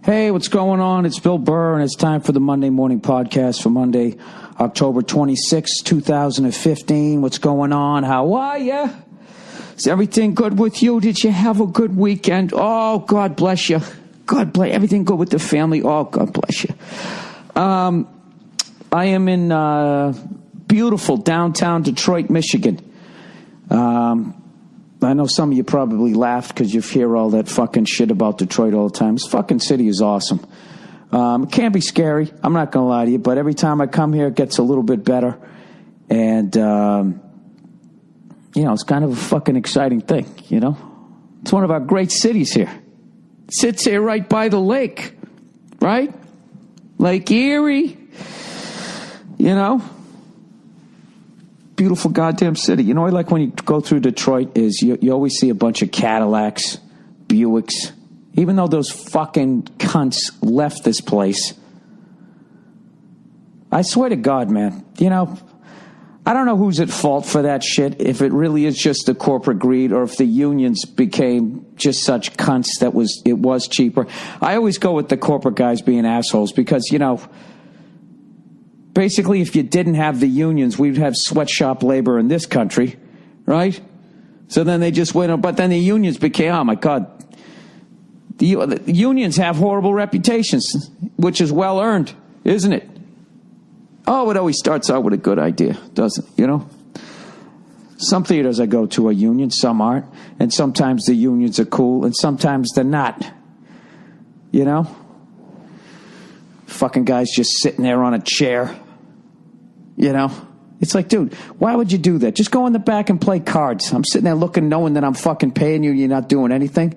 Hey, what's going on? It's Bill Burr, and it's time for the Monday Morning Podcast for Monday, October 26, 2015. What's going on? How are you? Is everything good with you? Did you have a good weekend? Oh, God bless you. God bless. Everything good with the family? Oh, God bless you. I am in beautiful downtown Detroit, Michigan. I know some of you probably laughed because you hear all that fucking shit about Detroit all the time. This fucking city is awesome. It can be scary. I'm not going to lie to you, but every time I come here, it gets a little bit better. And, it's kind of a fucking exciting thing, you know? It's one of our great cities here. It sits here right by the lake, right? Lake Erie, you know? Beautiful goddamn city. You know what I like when you go through Detroit is you always see a bunch of Cadillacs, Buicks. Even though those fucking cunts left this place. I swear to God, man. You know, I don't know who's at fault for that shit. If it really is just the corporate greed or if the unions became just such cunts that it was cheaper. I always go with the corporate guys being assholes because, you know, basically, if you didn't have the unions, we'd have sweatshop labor in this country, right? So then they just went, but then the unions became, oh my God, the unions have horrible reputations, which is well earned, isn't it? Oh, it always starts out with a good idea, doesn't it? You know? Some theaters I go to are union, some aren't, and sometimes the unions are cool, and sometimes they're not. You know? Fucking guys just sitting there on a chair. You know? It's like, dude, why would you do that? Just go in the back and play cards. I'm sitting there looking, knowing that I'm fucking paying you and you're not doing anything.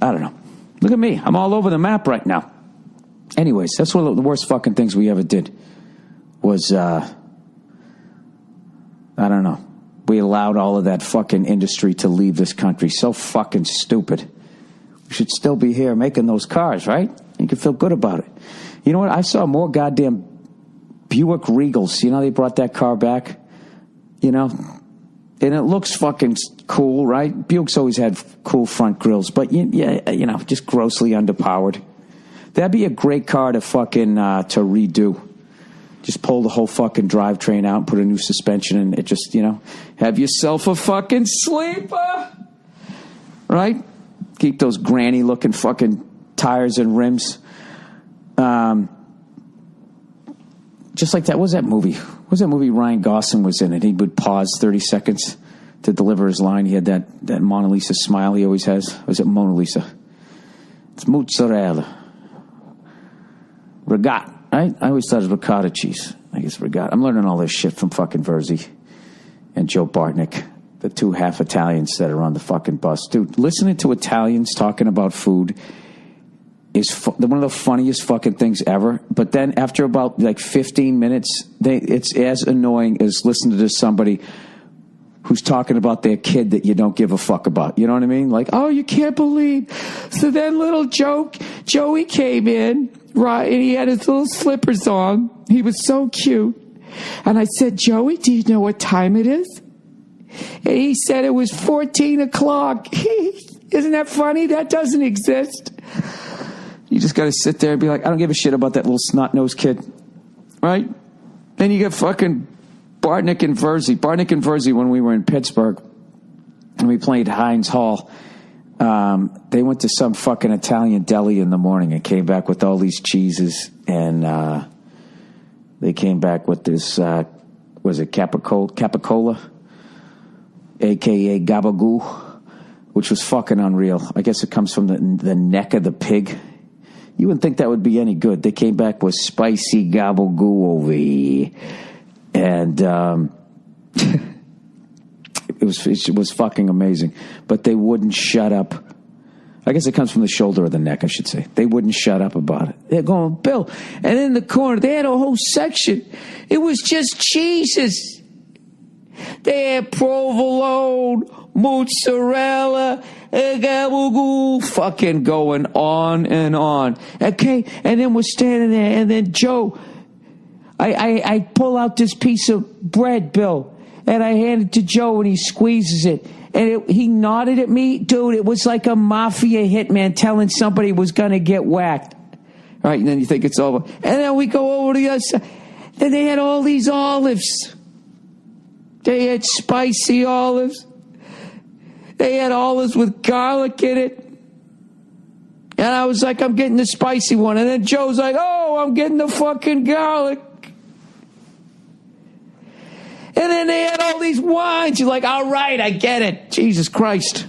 I don't know. Look at me. I'm all over the map right now. Anyways, that's one of the worst fucking things we ever did. Was, I don't know. We allowed all of that fucking industry to leave this country. So fucking stupid. We should still be here making those cars, right? You can feel good about it. You know what? I saw more goddamn Buick Regals. You know, they brought that car back. You know? And it looks fucking cool, right? Buicks always had cool front grills. But, just grossly underpowered. That'd be a great car to fucking, to redo. Just pull the whole fucking drivetrain out and put a new suspension in it. Just, have yourself a fucking sleeper. Right? Keep those granny-looking fucking tires and rims. Just like that. What was that movie? What was that movie Ryan Gosling was in it? He would pause 30 seconds to deliver his line. He had that Mona Lisa smile he always has. Or is it Mona Lisa? It's mozzarella. Regat, right? I always thought it was ricotta cheese. I guess regat. I'm learning all this shit from fucking Verzi and Joe Bartnick, the two half Italians that are on the fucking bus. Dude, listening to Italians talking about food is one of the funniest fucking things ever. But then after about like 15 minutes, it's as annoying as listening to somebody who's talking about their kid that you don't give a fuck about. You know what I mean? Like, oh, you can't believe. So then little Joey came in, right, and he had his little slippers on. He was so cute. And I said, Joey, do you know what time it is? And he said it was 14 o'clock. Isn't that funny? That doesn't exist. You just got to sit there and be like, I don't give a shit about that little snot-nosed kid. Right? Then you get fucking Bartnick and Verzi. Bartnick and Verzi, when we were in Pittsburgh, and we played Heinz Hall, they went to some fucking Italian deli in the morning and came back with all these cheeses. And they came back with this, was it Capicola? A.K.A. gabagool, which was fucking unreal. I guess it comes from the neck of the pig. You wouldn't think that would be any good. They came back with spicy gabagool over here. And it was fucking amazing. But they wouldn't shut up. I guess it comes from the shoulder of the neck, I should say. They wouldn't shut up about it. They're going, Bill. And in the corner, they had a whole section. It was just cheeses. They had provolone, mozzarella, gabagool, fucking going on and on. Okay, and then we're standing there, and then Joe, I pull out this piece of bread, Bill, and I hand it to Joe, and he squeezes it, And he nodded at me. Dude, it was like a mafia hitman telling somebody was going to get whacked. All right, and then you think it's over. And then we go over to the other side. Then they had all these olives. They had spicy olives. They had olives with garlic in it. And I was like, I'm getting the spicy one. And then Joe's like, oh, I'm getting the fucking garlic. And then they had all these wines. You're like, all right, I get it. Jesus Christ.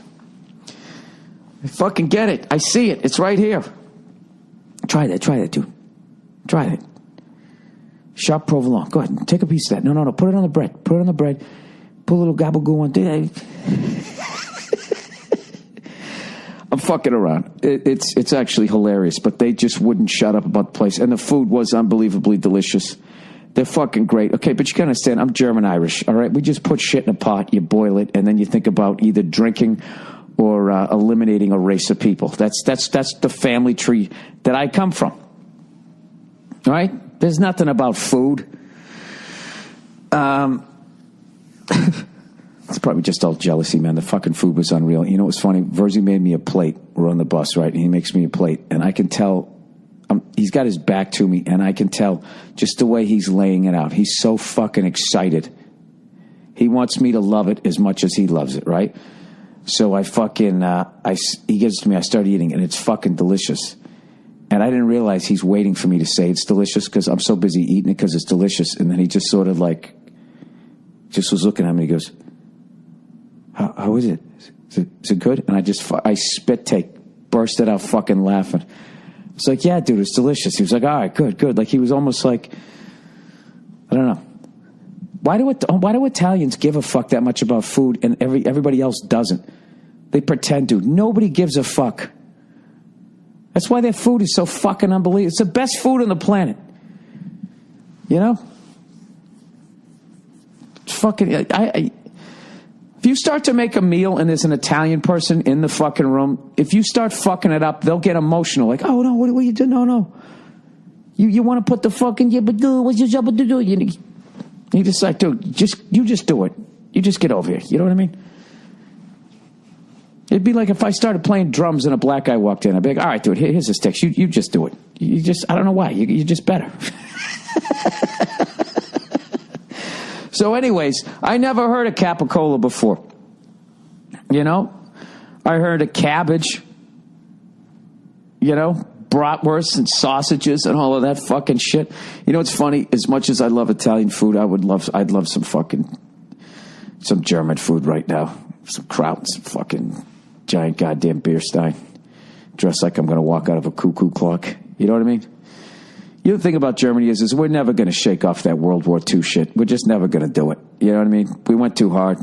I fucking get it. I see it. It's right here. Try that, dude. Try it. Sharp provolone. Go ahead and take a piece of that. No. Put it on the bread. Put it on the bread. Put a little gabagool on it. I'm fucking around. It's actually hilarious, but they just wouldn't shut up about the place. And the food was unbelievably delicious. They're fucking great. Okay, but you can understand, I'm German-Irish, all right? We just put shit in a pot, you boil it, and then you think about either drinking or eliminating a race of people. That's the family tree that I come from. All right? There's nothing about food. It's probably just all jealousy, man. The fucking food was unreal. You know what's funny? Verzi made me a plate. We're on the bus, right? And he makes me a plate. And I can tell, he's got his back to me, and I can tell just the way he's laying it out. He's so fucking excited. He wants me to love it as much as he loves it, right? So I fucking, he gives it to me, I start eating, and it's fucking delicious. And I didn't realize he's waiting for me to say it's delicious because I'm so busy eating it because it's delicious. And then he just sort of like, just was looking at me, he goes, how is it? Is it good? And I spit take, bursted out fucking laughing. It's like, yeah, dude, it's delicious. He was like, all right, good. Like he was almost like, I don't know. Why do Italians give a fuck that much about food and everybody else doesn't? They pretend to. Nobody gives a fuck. That's why their food is so fucking unbelievable. It's the best food on the planet. You know? It's fucking, if you start to make a meal and there's an Italian person in the fucking room, if you start fucking it up, they'll get emotional. Like, oh, no, what are you doing? No. You want to put the fucking, what's your job to do? You just like, dude, you just do it. You just get over here. You know what I mean? It'd be like if I started playing drums and a black guy walked in. I'd be like, all right, dude, here's the sticks. You just do it. I don't know why. You're just better. So anyways, I never heard of capicola before. You know? I heard of cabbage. You know? Bratwurst and sausages and all of that fucking shit. You know what's funny? As much as I love Italian food, I'd love some German food right now. Some kraut, some fucking giant goddamn beer stein. Dressed like I'm going to walk out of a cuckoo clock. You know what I mean? The other thing about Germany is we're never going to shake off that World War II shit. We're just never going to do it. You know what I mean? We went too hard.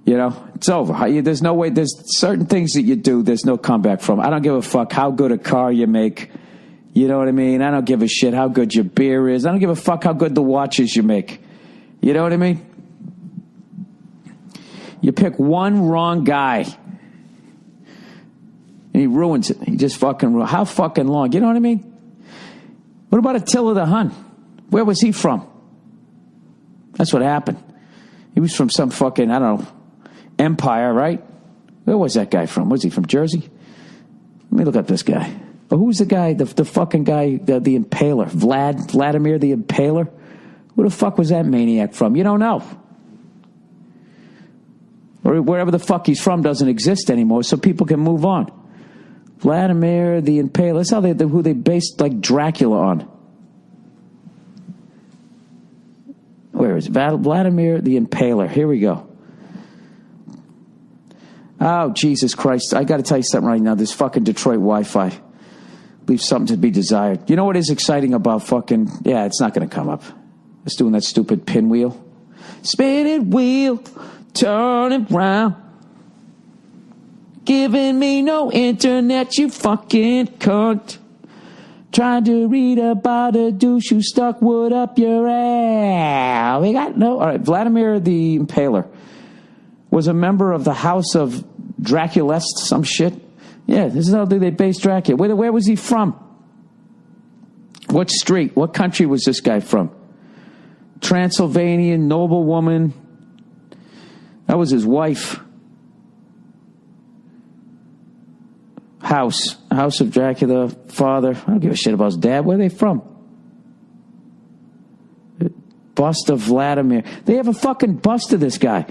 You know, it's over. There's no way. There's certain things that you do, there's no comeback from. I don't give a fuck how good a car you make. You know what I mean? I don't give a shit how good your beer is. I don't give a fuck how good the watches you make. You know what I mean? You pick one wrong guy, and he ruins it. He just fucking ruins. How fucking long? You know what I mean? What about Attila the Hun? Where was he from? That's what happened. He was from some fucking, I don't know, empire, right? Where was that guy from? Was he from Jersey? Let me look up this guy. Oh, who's the guy, the fucking guy, the Impaler? Vladimir the Impaler? Who the fuck was that maniac from? You don't know. Or wherever the fuck he's from doesn't exist anymore, so people can move on. Vladimir the Impaler. That's who they based like Dracula on. Where is it? Vladimir the Impaler. Here we go. Oh, Jesus Christ. I got to tell you something right now. This fucking Detroit Wi-Fi leaves something to be desired. You know what is exciting about fucking... Yeah, it's not going to come up. It's doing that stupid pinwheel. Spinning wheel, turning round. Giving me no internet, you fucking cunt. Trying to read about a douche who stuck wood up your ass. We got no... All right, Vladimir the Impaler was a member of the House of Draculest, some shit. Yeah, this is how they based Dracula. Where was he from? What street? What country was this guy from? Transylvanian noblewoman. That was his wife. House of Dracula, father. I don't give a shit about his dad. Where are they from? Bust of Vladimir. They have a fucking bust of this guy.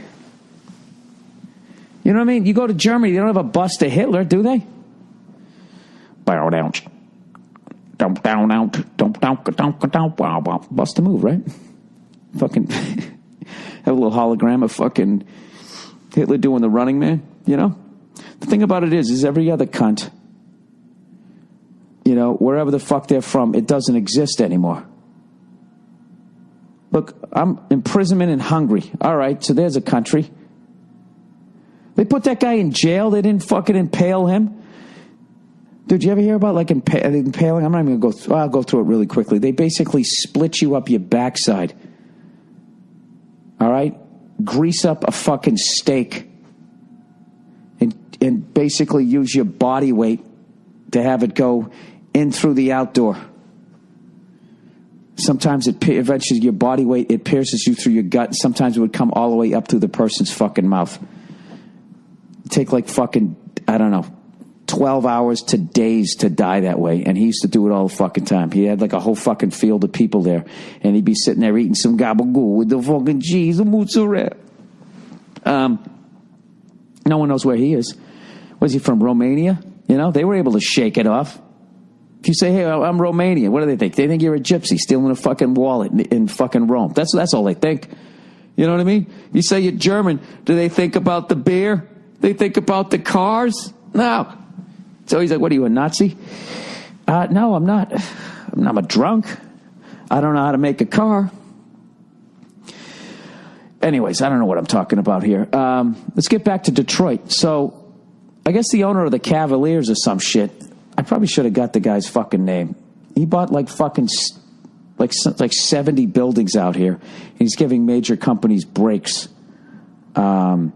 You know what I mean? You go to Germany, they don't have a bust of Hitler, do they? Bow down. Bust a move, right? Fucking have a little hologram of fucking Hitler doing the Running Man, you know? The thing about it is every other cunt, you know, wherever the fuck they're from, it doesn't exist anymore. Look, I'm imprisonment in Hungary. All right, so there's a country. They put that guy in jail. They didn't fucking impale him. Dude, you ever hear about like impaling? I'm not even going to go through. I'll go through it really quickly. They basically split you up your backside. All right? Grease up a fucking steak and basically use your body weight to have it go in through the outdoor. Sometimes eventually your body weight, it pierces you through your gut. Sometimes it would come all the way up through the person's fucking mouth. It'd take like fucking, I don't know, 12 hours to days to die that way. And he used to do it all the fucking time. He had like a whole fucking field of people there. And he'd be sitting there eating some gabagool with the fucking cheese and mozzarella. No one knows where he is. Was he from Romania? You know, they were able to shake it off. If you say, hey, I'm Romanian, what do they think? They think you're a gypsy stealing a fucking wallet in fucking Rome. That's all they think. You know what I mean? You say you're German, do they think about the beer? They think about the cars? No. So he's like, what are you, a Nazi? No, I'm not. I'm a drunk. I don't know how to make a car. Anyways, I don't know what I'm talking about here. Let's get back to Detroit. So I guess the owner of the Cavaliers or some shit, I probably should have got the guy's fucking name. He bought like fucking like 70 buildings out here. He's giving major companies breaks to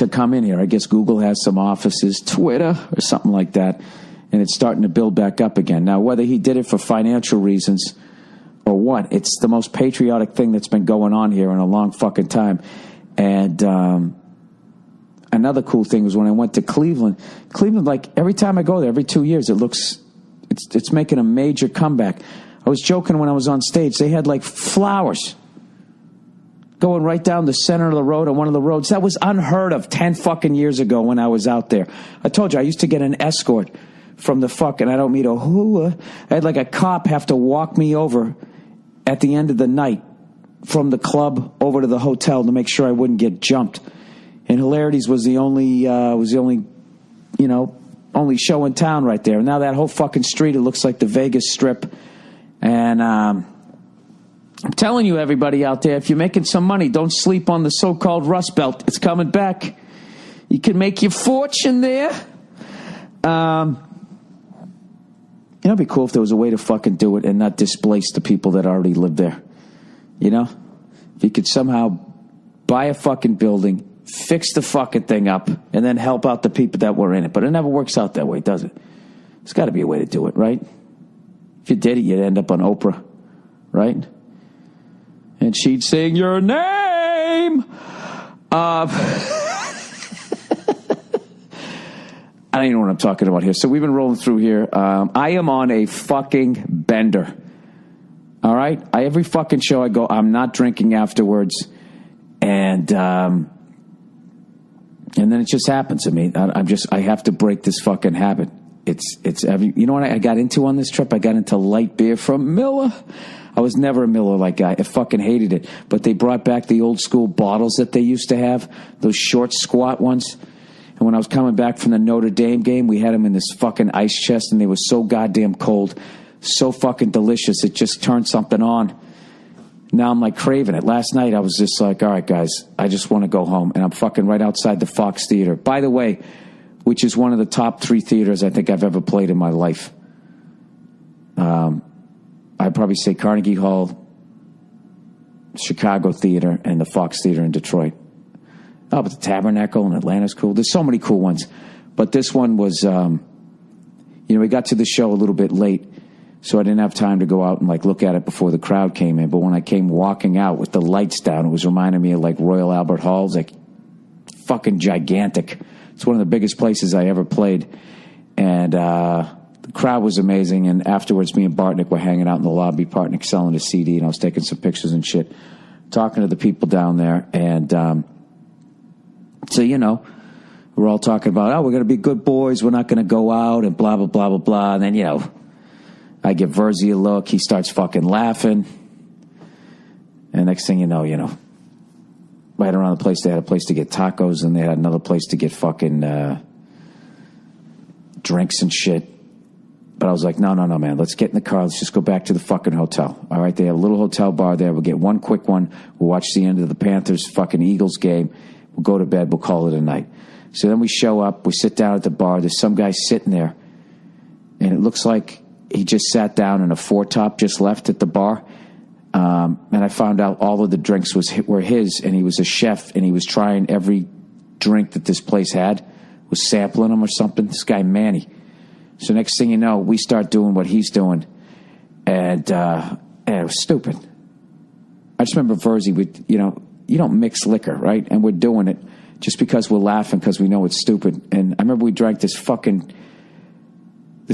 come in here. I guess Google has some offices, Twitter or something like that, and it's starting to build back up again. Now, whether he did it for financial reasons or what, it's the most patriotic thing that's been going on here in a long fucking time. And another cool thing was when I went to Cleveland, like every time I go there, every 2 years, it's making a major comeback. I was joking when I was on stage. They had like flowers going right down the center of the road on one of the roads. That was unheard of 10 fucking years ago when I was out there. I told you, I used to get an escort from the fucking, I don't mean a hula. I had like a cop have to walk me over at the end of the night from the club over to the hotel to make sure I wouldn't get jumped. And Hilarities was the only, you know, only show in town right there. And now that whole fucking street, it looks like the Vegas Strip. And I'm telling you, everybody out there, if you're making some money, don't sleep on the so-called Rust Belt. It's coming back. You can make your fortune there. You know, it'd be cool if there was a way to fucking do it and not displace the people that already live there. You know? If you could somehow buy a fucking building, fix the fucking thing up, and then help out the people that were in it. But it never works out that way, does it? There's got to be a way to do it, right? If you did it, you'd end up on Oprah, right? And she'd sing your name. I don't even know what I'm talking about here. So we've been rolling through here. I am on a fucking bender. All right? Every fucking show I go, I'm not drinking afterwards. And then it just happens to me. I have to break this fucking habit. It's every, you know what I got into on this trip? I got into light beer from Miller. I was never a Miller Lite guy. I fucking hated it. But they brought back the old school bottles that they used to have, those short, squat ones. And when I was coming back from the Notre Dame game, we had them in this fucking ice chest, and they were so goddamn cold, so fucking delicious. It just turned something on. Now I'm like craving it. Last night I was just like, all right, guys, I just want to go home. And I'm fucking right outside the Fox Theater. By the way, which is one of the top 3 theaters I think I've ever played in my life. I'd probably say Carnegie Hall, Chicago Theater, and the Fox Theater in Detroit. Oh, but the Tabernacle in Atlanta's cool. There's so many cool ones. But this one was, we got to the show a little bit late, so I didn't have time to go out and like look at it before the crowd came in. But when I came walking out with the lights down, it was reminding me of like Royal Albert Hall. It's like fucking gigantic. It's one of the biggest places I ever played. And the crowd was amazing. And afterwards, me and Bartnick were hanging out in the lobby. Bartnick selling his CD, and I was taking some pictures and shit, talking to the people down there. And so, you know, we're all talking about, oh, we're going to be good boys. We're not going to go out and blah, blah, blah, blah, blah. And then, you know, I give Verzi a look. He starts fucking laughing. And next thing you know, right around the place, they had a place to get tacos, and they had another place to get fucking drinks and shit. But I was like, no, man. Let's get in the car. Let's just go back to the fucking hotel. All right, they have a little hotel bar there. We'll get one quick one. We'll watch the end of the Panthers fucking Eagles game. We'll go to bed. We'll call it a night. So then we show up. We sit down at the bar. There's some guy sitting there, and it looks like he just sat down and a four-top just left at the bar. And I found out all of the drinks were his, and he was a chef, and he was trying every drink that this place had, was sampling them or something. This guy, Manny. So next thing you know, we start doing what he's doing, and it was stupid. I just remember Verzi, you don't mix liquor, right? And we're doing it just because we're laughing because we know it's stupid. And I remember we drank this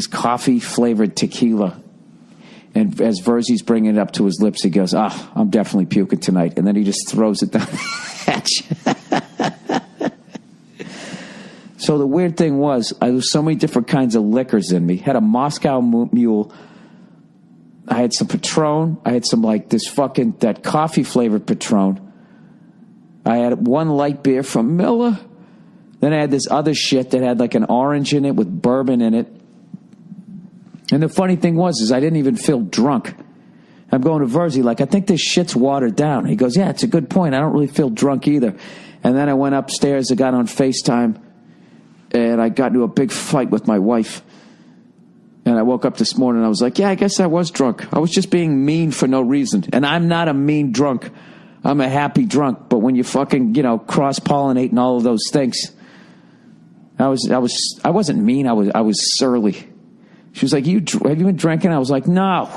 coffee-flavored tequila. And as Verzi's bringing it up to his lips, he goes, I'm definitely puking tonight. And then he just throws it down the hatch. So the weird thing was, there was so many different kinds of liquors in me. Had a Moscow Mule. I had some Patron. I had some that coffee-flavored Patron. I had one light beer from Miller. Then I had this other shit that had like an orange in it with bourbon in it. And the funny thing was I didn't even feel drunk. I'm going to Verzi I think this shit's watered down. He goes, yeah, it's a good point. I don't really feel drunk either. And then I went upstairs. I got on FaceTime, and I got into a big fight with my wife. And I woke up this morning, and I was like, yeah, I guess I was drunk. I was just being mean for no reason. And I'm not a mean drunk. I'm a happy drunk. But when you fucking, cross-pollinate and all of those things, I wasn't mean. I was surly. She was like, have you been drinking? I was like, no.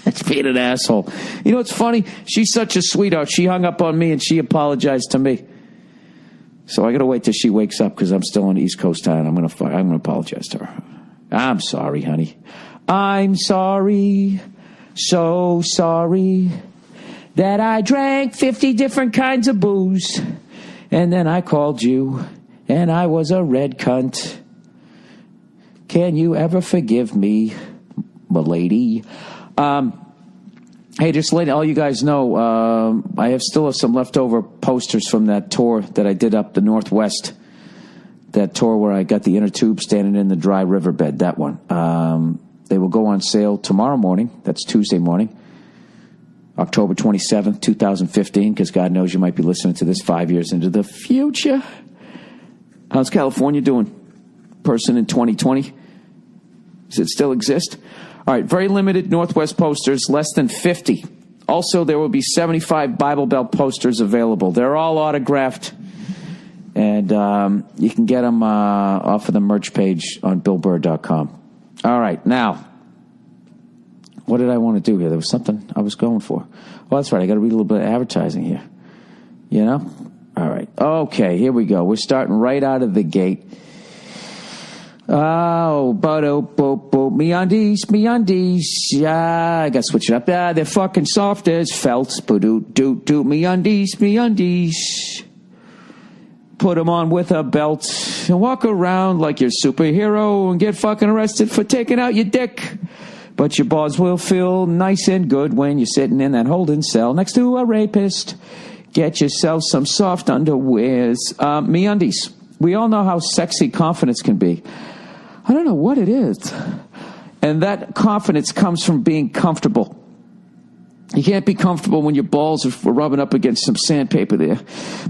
That's being an asshole. You know what's funny? She's such a sweetheart. She hung up on me and she apologized to me. So I got to wait till she wakes up because I'm still on East Coast time. I'm going to apologize to her. I'm sorry, honey. I'm sorry, so sorry that I drank 50 different kinds of booze. And then I called you and I was a red cunt. Can you ever forgive me, milady? Hey, just letting all you guys know, I still have some leftover posters from that tour that I did up the Northwest. That tour where I got the inner tube standing in the dry riverbed, that one. They will go on sale tomorrow morning. That's Tuesday morning, October 27th, 2015, because God knows you might be listening to this 5 years into the future. How's California doing? Person in 2020? Does it still exist? All right, very limited Northwest posters, less than 50. Also, there will be 75 Bible Belt posters available. They're all autographed, and you can get them off of the merch page on BillBurr.com. All right, now, what did I want to do here? There was something I was going for. Oh, that's right, I got to read a little bit of advertising here. All right, okay, here we go. We're starting right out of the gate. Oh, me undies. Yeah, I got to switch it up. They're fucking soft as felt. Me undies. Put them on with a belt and walk around like you're a superhero and get fucking arrested for taking out your dick. But your balls will feel nice and good when you're sitting in that holding cell next to a rapist. Get yourself some soft underwears. Me undies. We all know how sexy confidence can be. I don't know what it is. And that confidence comes from being comfortable. You can't be comfortable when your balls are rubbing up against some sandpaper there.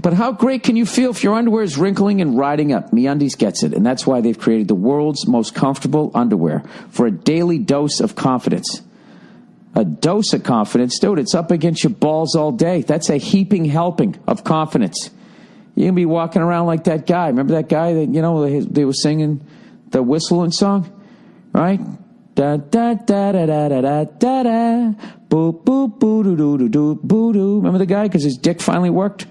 But how great can you feel if your underwear is wrinkling and riding up? MeUndies gets it. And that's why they've created the world's most comfortable underwear for a daily dose of confidence. A dose of confidence? Dude, it's up against your balls all day. That's a heaping helping of confidence. You can be walking around like that guy. Remember that guy that, they were singing the whistling song, right? Da da da da da da da da da. Boo boo boo doo doo doo doo boo doo. Remember the guy because his dick finally worked?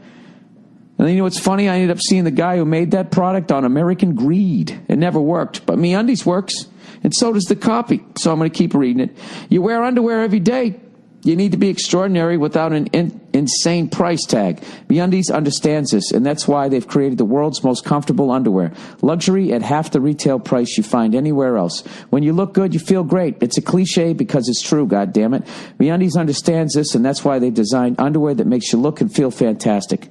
And then you know what's funny? I ended up seeing the guy who made that product on American Greed. It never worked, but MeUndies works, and so does the copy. So I'm going to keep reading it. You wear underwear every day. You need to be extraordinary without an insane price tag. MeUndies understands this, and that's why they've created the world's most comfortable underwear. Luxury at half the retail price you find anywhere else. When you look good, you feel great. It's a cliche because it's true, goddammit. MeUndies understands this, and that's why they've designed underwear that makes you look and feel fantastic.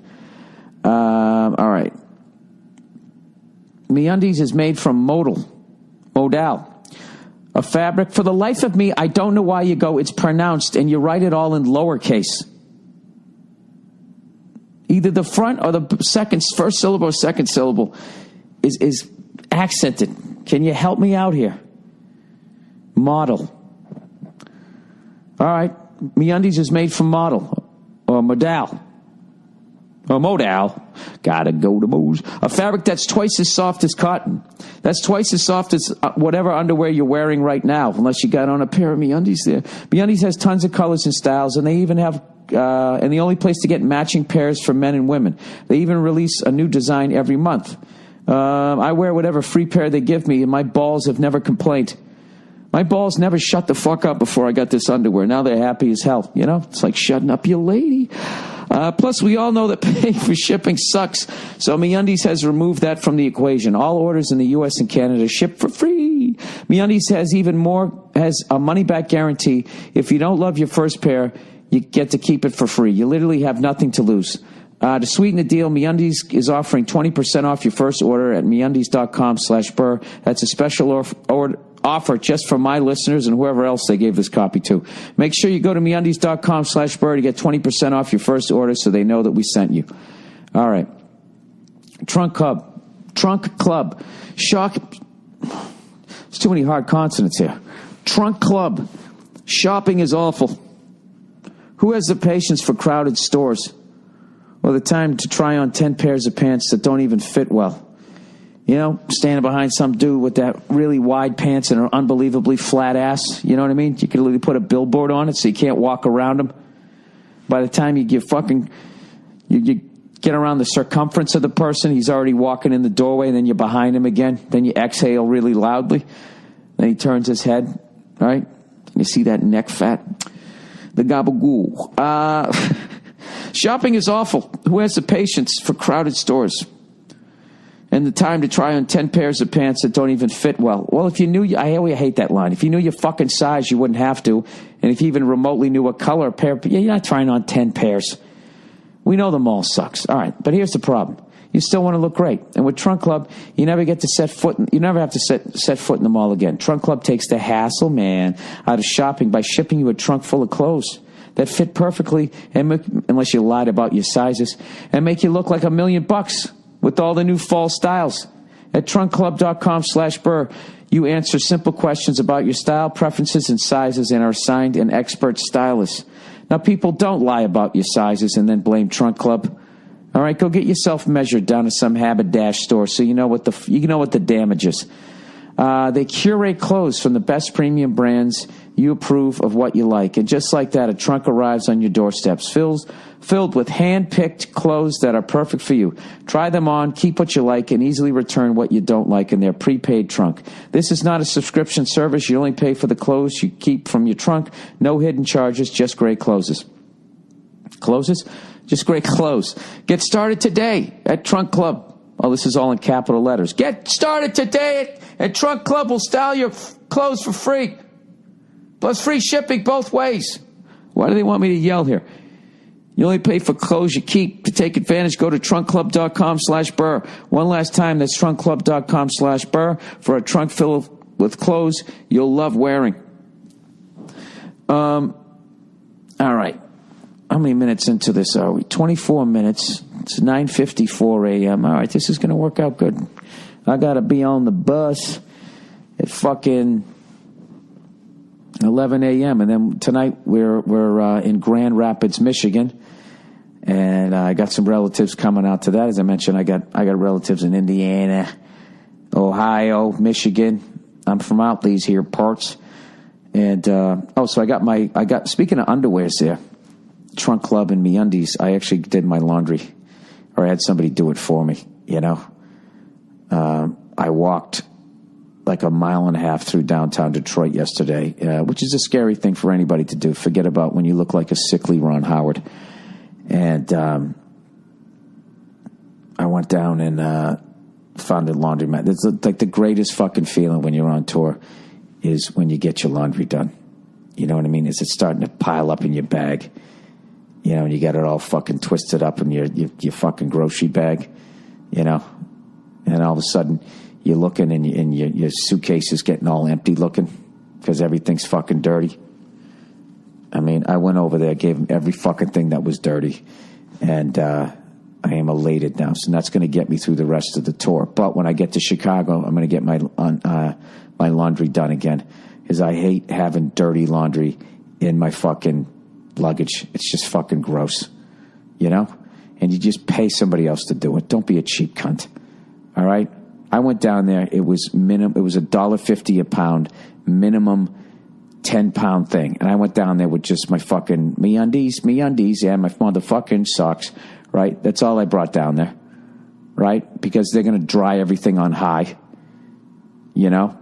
All right. MeUndies is made from modal, a fabric. For the life of me, I don't know why you go, it's pronounced, and you write it all in lowercase. Either the front or the first syllable or second syllable is accented. Can you help me out here? Modal. All right. MeUndies is made from modal or modal. Or modal. Gotta go to Moe's. A fabric that's twice as soft as cotton. That's twice as soft as whatever underwear you're wearing right now, unless you got on a pair of MeUndies there. MeUndies has tons of colors and styles, and they even have, and the only place to get matching pairs for men and women. They even release a new design every month. I wear whatever free pair they give me, and my balls have never complained. My balls never shut the fuck up before I got this underwear. Now they're happy as hell. You know, it's like shutting up your lady. Plus, we all know that paying for shipping sucks, so MeUndies has removed that from the equation. All orders in the U.S. and Canada ship for free. MeUndies has a money-back guarantee. If you don't love your first pair, you get to keep it for free. You literally have nothing to lose. To sweeten the deal, MeUndies is offering 20% off your first order at MeUndies.com/Burr. That's a special offer just for my listeners and whoever else they gave this copy to. Make sure you go to MeUndies.com/Burr to get 20% off your first order so they know that we sent you. All right. Trunk Club. Shock. There's too many hard consonants here. Trunk Club. Shopping is awful. Who has the patience for crowded stores? Or the time to try on 10 pairs of pants that don't even fit well? You know, standing behind some dude with that really wide pants and an unbelievably flat ass. You know what I mean? You could literally put a billboard on it so you can't walk around him. By the time you get around the circumference of the person, he's already walking in the doorway, and then you're behind him again. Then you exhale really loudly. Then he turns his head, right? And you see that neck fat. The gabagool. Shopping is awful. Who has the patience for crowded stores? And the time to try on 10 pairs of pants that don't even fit well. Well, if you knew, I hate that line. If you knew your fucking size, you wouldn't have to. And if you even remotely knew what color a pair, you're not trying on 10 pairs. We know the mall sucks. All right, but here's the problem. You still want to look great. And with Trunk Club, you never have to set foot in the mall again. Trunk Club takes the hassle, man, out of shopping by shipping you a trunk full of clothes that fit perfectly, unless you lied about your sizes, and make you look like $1 million with all the new fall styles. At trunkclub.com/Burr, you answer simple questions about your style, preferences, and sizes, and are assigned an expert stylist. Now, people don't lie about your sizes and then blame Trunk Club. All right, go get yourself measured down at some Haberdash store so you know what the damage is. They curate clothes from the best premium brands. You approve of what you like. And just like that, a trunk arrives on your doorsteps, filled with hand-picked clothes that are perfect for you. Try them on, keep what you like, and easily return what you don't like in their prepaid trunk. This is not a subscription service. You only pay for the clothes you keep from your trunk. No hidden charges, just great clothes. Just great clothes. Get started today at Trunk Club. Oh, this is all in capital letters. Get started today at Trunk Club. We'll style your clothes for free. Plus free shipping both ways. Why do they want me to yell here? You only pay for clothes you keep. To take advantage, go to trunkclub.com/Burr. One last time, that's trunkclub.com/Burr for a trunk filled with clothes you'll love wearing. All right. How many minutes into this are we? 24 minutes. It's 9:54 a.m. All right, this is going to work out good. I got to be on the bus at fucking 11 a.m. And then tonight we're in Grand Rapids, Michigan. And I got some relatives coming out to that. As I mentioned, I got relatives in Indiana, Ohio, Michigan. I'm from out these here parts. And so I got speaking of underwears there, Trunk Club and MeUndies, I actually did my laundry or I had somebody do it for me, you know. I walked like 1.5 miles through downtown Detroit yesterday, which is a scary thing for anybody to do. Forget about when you look like a sickly Ron Howard. And I went down and found a laundromat. It's like the greatest fucking feeling when you're on tour is when you get your laundry done. You know what I mean? Is it starting to pile up in your bag? You know, and you got it all fucking twisted up in your fucking grocery bag, you know? And all of a sudden, you're looking and your suitcase is getting all empty looking because everything's fucking dirty. I mean, I went over there, gave him every fucking thing that was dirty, and I am elated now. So that's going to get me through the rest of the tour. But when I get to Chicago, I'm going to get my laundry done again, because I hate having dirty laundry in my fucking luggage. It's just fucking gross, you know? And you just pay somebody else to do it. Don't be a cheap cunt, all right? I went down there. It was $1.50 a pound, minimum 10-pound thing. And I went down there with just my fucking MeUndies, yeah, my motherfucking socks, right? That's all I brought down there, right? Because they're going to dry everything on high, you know?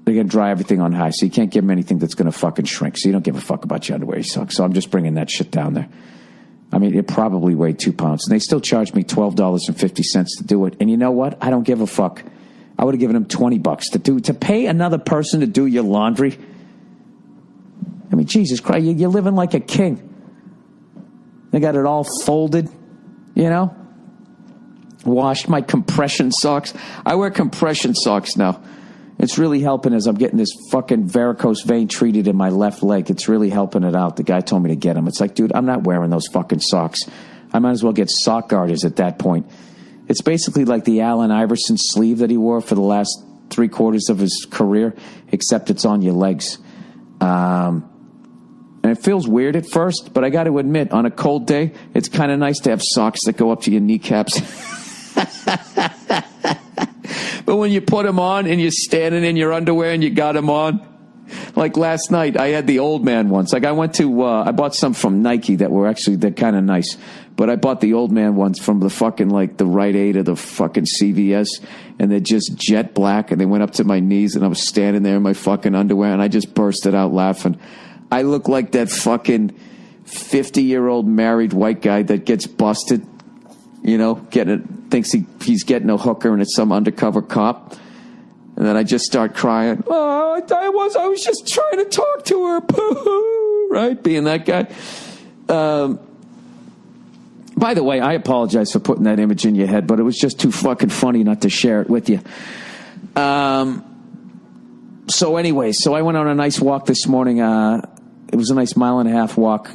They're going to dry everything on high, so you can't give them anything that's going to fucking shrink. So you don't give a fuck about your underwear, you suck. So I'm just bringing that shit down there. I mean, it probably weighed 2 pounds. And they still charge me $12.50 to do it. And you know what? I don't give a fuck. I would have given them $20 to pay another person to do your laundry. I mean, Jesus Christ, you're living like a king. They got it all folded, you know? Washed my compression socks. I wear compression socks now. It's really helping as I'm getting this fucking varicose vein treated in my left leg. It's really helping it out. The guy told me to get them. It's like, dude, I'm not wearing those fucking socks. I might as well get sock garters at that point. It's basically like the Allen Iverson sleeve that he wore for the last 3/4 of his career, except it's on your legs. And it feels weird at first, but I got to admit, on a cold day, it's kind of nice to have socks that go up to your kneecaps. But when you put them on and you're standing in your underwear and you got them on, like last night, I had the old man ones. Like I went to, I bought some from Nike they're kind of nice. But I bought the old man ones from the fucking, like the Rite Aid or the fucking CVS. And they're just jet black and they went up to my knees and I was standing there in my fucking underwear and I just bursted out laughing. I look like that fucking 50-year-old married white guy that gets busted. You know, thinks he's getting a hooker and it's some undercover cop. And then I just start crying. Oh, I was just trying to talk to her. Right? Being that guy. By the way, I apologize for putting that image in your head, but it was just too fucking funny not to share it with you. So anyway, I went on a nice walk this morning. It was a nice 1.5 mile walk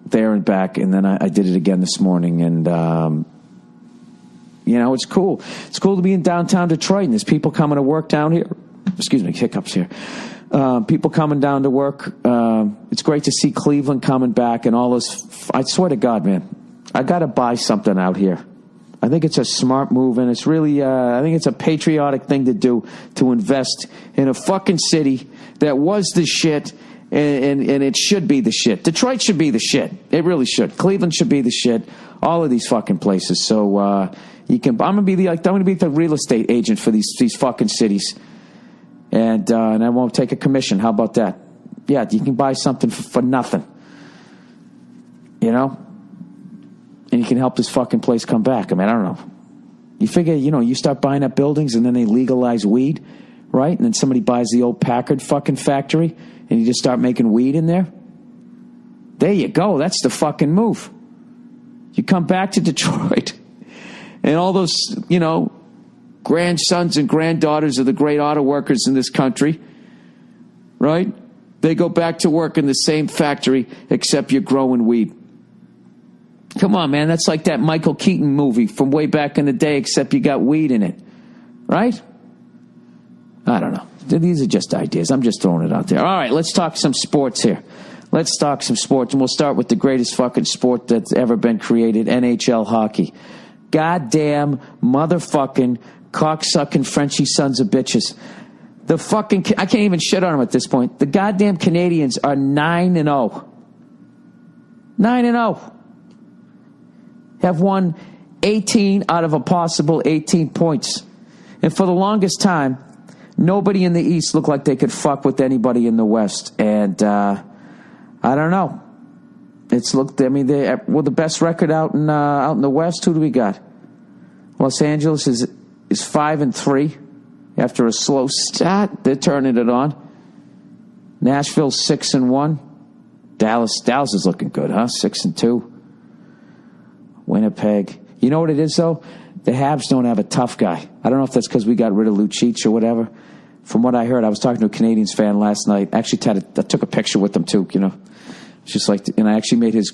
there and back. And then I did it again this morning. And, you know, it's cool. It's cool to be in downtown Detroit, and there's people coming to work down here. Excuse me, hiccups here. People coming down to work. It's great to see Cleveland coming back and all this. I swear to God, man, I got to buy something out here. I think it's a smart move, and it's really, I think it's a patriotic thing to do, to invest in a fucking city that was the shit, and it should be the shit. Detroit should be the shit. It really should. Cleveland should be the shit. All of these fucking places. So, I'm gonna be the real estate agent for these fucking cities, and I won't take a commission. How about that? Yeah, you can buy something for nothing, you know, and you can help this fucking place come back. I mean, I don't know. You figure, you know, you start buying up buildings and then they legalize weed, right? And then somebody buys the old Packard fucking factory and you just start making weed in there. There you go. That's the fucking move. You come back to Detroit. And all those, you know, grandsons and granddaughters of the great auto workers in this country, right? They go back to work in the same factory, except you're growing weed. Come on, man. That's like that Michael Keaton movie from way back in the day, except you got weed in it, right? I don't know. These are just ideas. I'm just throwing it out there. All right, let's talk some sports here. Let's talk some sports, and we'll start with the greatest fucking sport that's ever been created, NHL hockey. Goddamn motherfucking cocksucking Frenchy sons of bitches. The fucking, I can't even shit on them at this point. The goddamn Canadians are 9-0. 9-0. Have won 18 out of a possible 18 points. And for the longest time, nobody in the East looked like they could fuck with anybody in the West. And I don't know. It's looked. I mean, they were the best record out in the West. Who do we got? Los Angeles is 5-3 after a slow start. They're turning it on. Nashville 6-1. Dallas is looking good, huh? 6-2. Winnipeg. You know what it is though? The Habs don't have a tough guy. I don't know if that's because we got rid of Lucic or whatever. From what I heard, I was talking to a Canadiens fan last night. Actually, I took a picture with them too. You know, just like, and I actually made his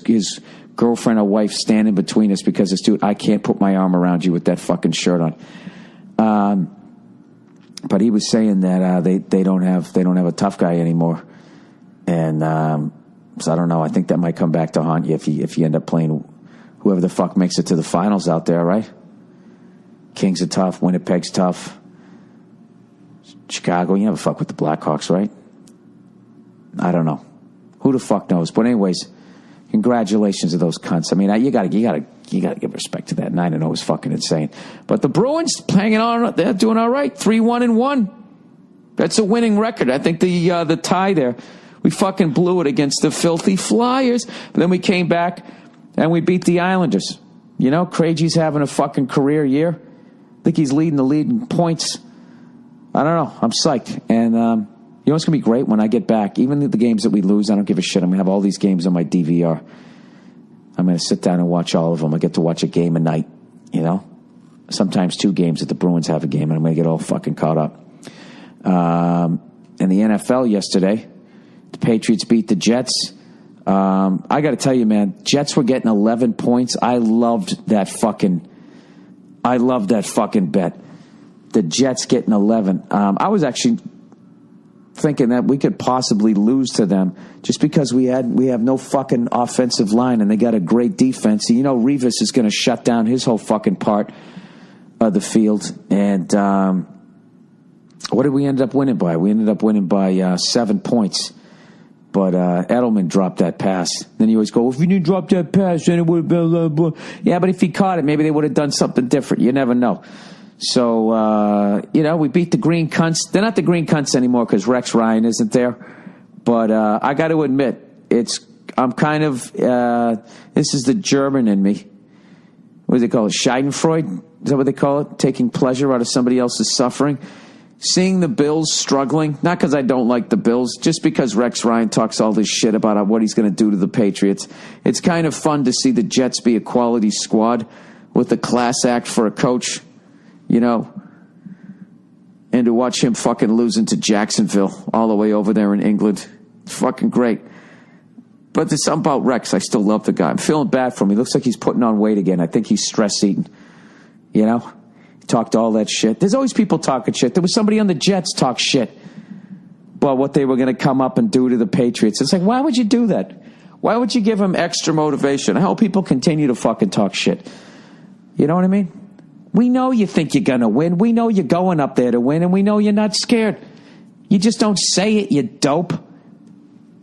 girlfriend or wife stand in between us because this dude, I can't put my arm around you with that fucking shirt on. But he was saying that they don't have a tough guy anymore, and so I don't know. I think that might come back to haunt you if you end up playing whoever the fuck makes it to the finals out there, right? Kings are tough. Winnipeg's tough. Chicago, you never fuck with the Blackhawks, right? I don't know. Who the fuck knows? But anyways, congratulations to those cunts. I mean, you gotta give respect to that. 9-0 is fucking insane. But the Bruins hanging on. They're doing all right. 3-1-1. That's a winning record. I think the tie there, we fucking blew it against the filthy Flyers. But then we came back and we beat the Islanders. You know, Krejci's having a fucking career year. I think he's leading the league in points. I don't know. I'm psyched. And you know what's going to be great when I get back? Even the games that we lose, I don't give a shit. I'm going to have all these games on my DVR. I'm going to sit down and watch all of them. I get to watch a game a night, you know? Sometimes 2 games if the Bruins have a game, and I'm going to get all fucking caught up. In the NFL yesterday, the Patriots beat the Jets. I got to tell you, man, Jets were getting 11 points. I loved that fucking bet. The Jets getting 11. I was actually thinking that we could possibly lose to them just because we have no fucking offensive line and they got a great defense. You know, Revis is going to shut down his whole fucking part of the field. And what did we end up winning by? We ended up winning by 7 points. But Edelman dropped that pass. Then you always go, well, if you didn't drop that pass, then it would have been blah, blah. Yeah, but if he caught it, maybe they would have done something different. You never know. So, you know, we beat the Green Cunts. They're not the Green Cunts anymore because Rex Ryan isn't there. But I got to admit, I'm kind of, this is the German in me. What do they call it? Schadenfreude? Is that what they call it? Taking pleasure out of somebody else's suffering. Seeing the Bills struggling, not because I don't like the Bills, just because Rex Ryan talks all this shit about what he's going to do to the Patriots. It's kind of fun to see the Jets be a quality squad with a class act for a coach, you know, and to watch him fucking losing to Jacksonville all the way over there in England. It's fucking great. But there's something about Rex. I still love the guy. I'm feeling bad for him. He looks like he's putting on weight again. I think he's stress-eating, you know? Talked all that shit. There's always people talking shit. There was somebody on the Jets talk shit about what they were going to come up and do to the Patriots. It's like, why would you do that? Why would you give them extra motivation? I hope people continue to fucking talk shit. You know what I mean? We know you think you're going to win. We know you're going up there to win, and we know you're not scared. You just don't say it, you dope. You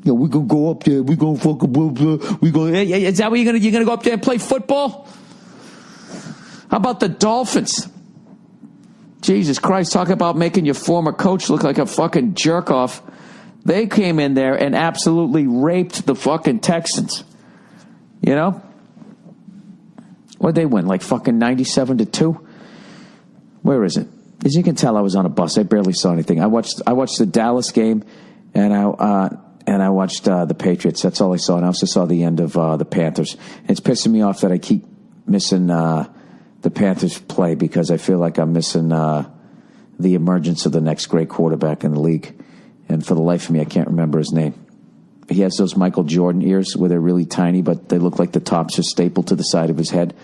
know, we're going to go up there. We're going to fucking blah, blah. We're going, hey, is that what you're going to go up there and play football? How about the Dolphins? Jesus Christ, talk about making your former coach look like a fucking jerk-off. They came in there and absolutely raped the fucking Texans. You know? What'd they win? Like fucking 97-2? Where is it? As you can tell, I was on a bus. I barely saw anything. I watched the Dallas game, and I watched the Patriots. That's all I saw. And I also saw the end of the Panthers. And it's pissing me off that I keep missing the Panthers play because I feel like I'm missing the emergence of the next great quarterback in the league. And for the life of me, I can't remember his name. He has those Michael Jordan ears where they're really tiny, but they look like the tops are stapled to the side of his head.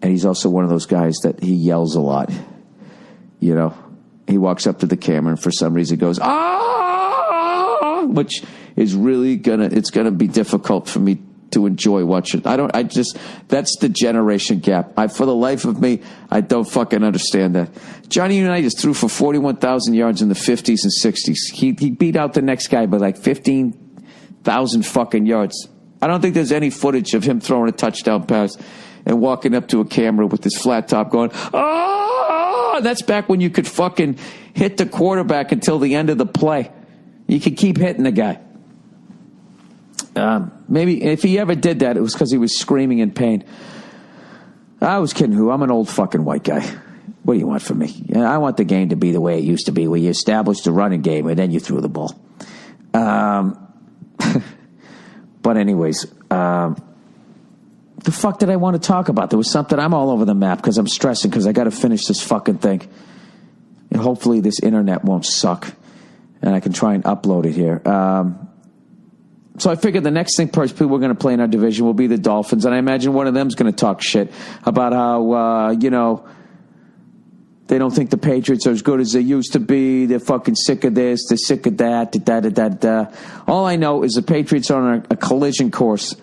And he's also one of those guys that he yells a lot. You know, he walks up to the camera and for some reason goes, ah, which is really it's gonna be difficult for me to enjoy watching. That's the generation gap. For the life of me, I don't fucking understand that. Johnny Unitas threw for 41,000 yards in the 50s and 60s. He beat out the next guy by like 15,000 fucking yards. I don't think there's any footage of him throwing a touchdown pass and walking up to a camera with this flat top going, oh, that's back when you could fucking hit the quarterback until the end of the play. You could keep hitting the guy. Maybe if he ever did that, it was because he was screaming in pain. I was kidding who. I'm an old fucking white guy. What do you want from me? I want the game to be the way it used to be, where you established the running game and then you threw the ball. But anyways, the fuck did I want to talk about? There was something. I'm all over the map because I'm stressing because I got to finish this fucking thing. And hopefully this internet won't suck and I can try and upload it here. So I figured the next thing people we're going to play in our division will be the Dolphins. And I imagine one of them's going to talk shit about how, they don't think the Patriots are as good as they used to be. They're fucking sick of this. They're sick of that. All I know is the Patriots are on a collision course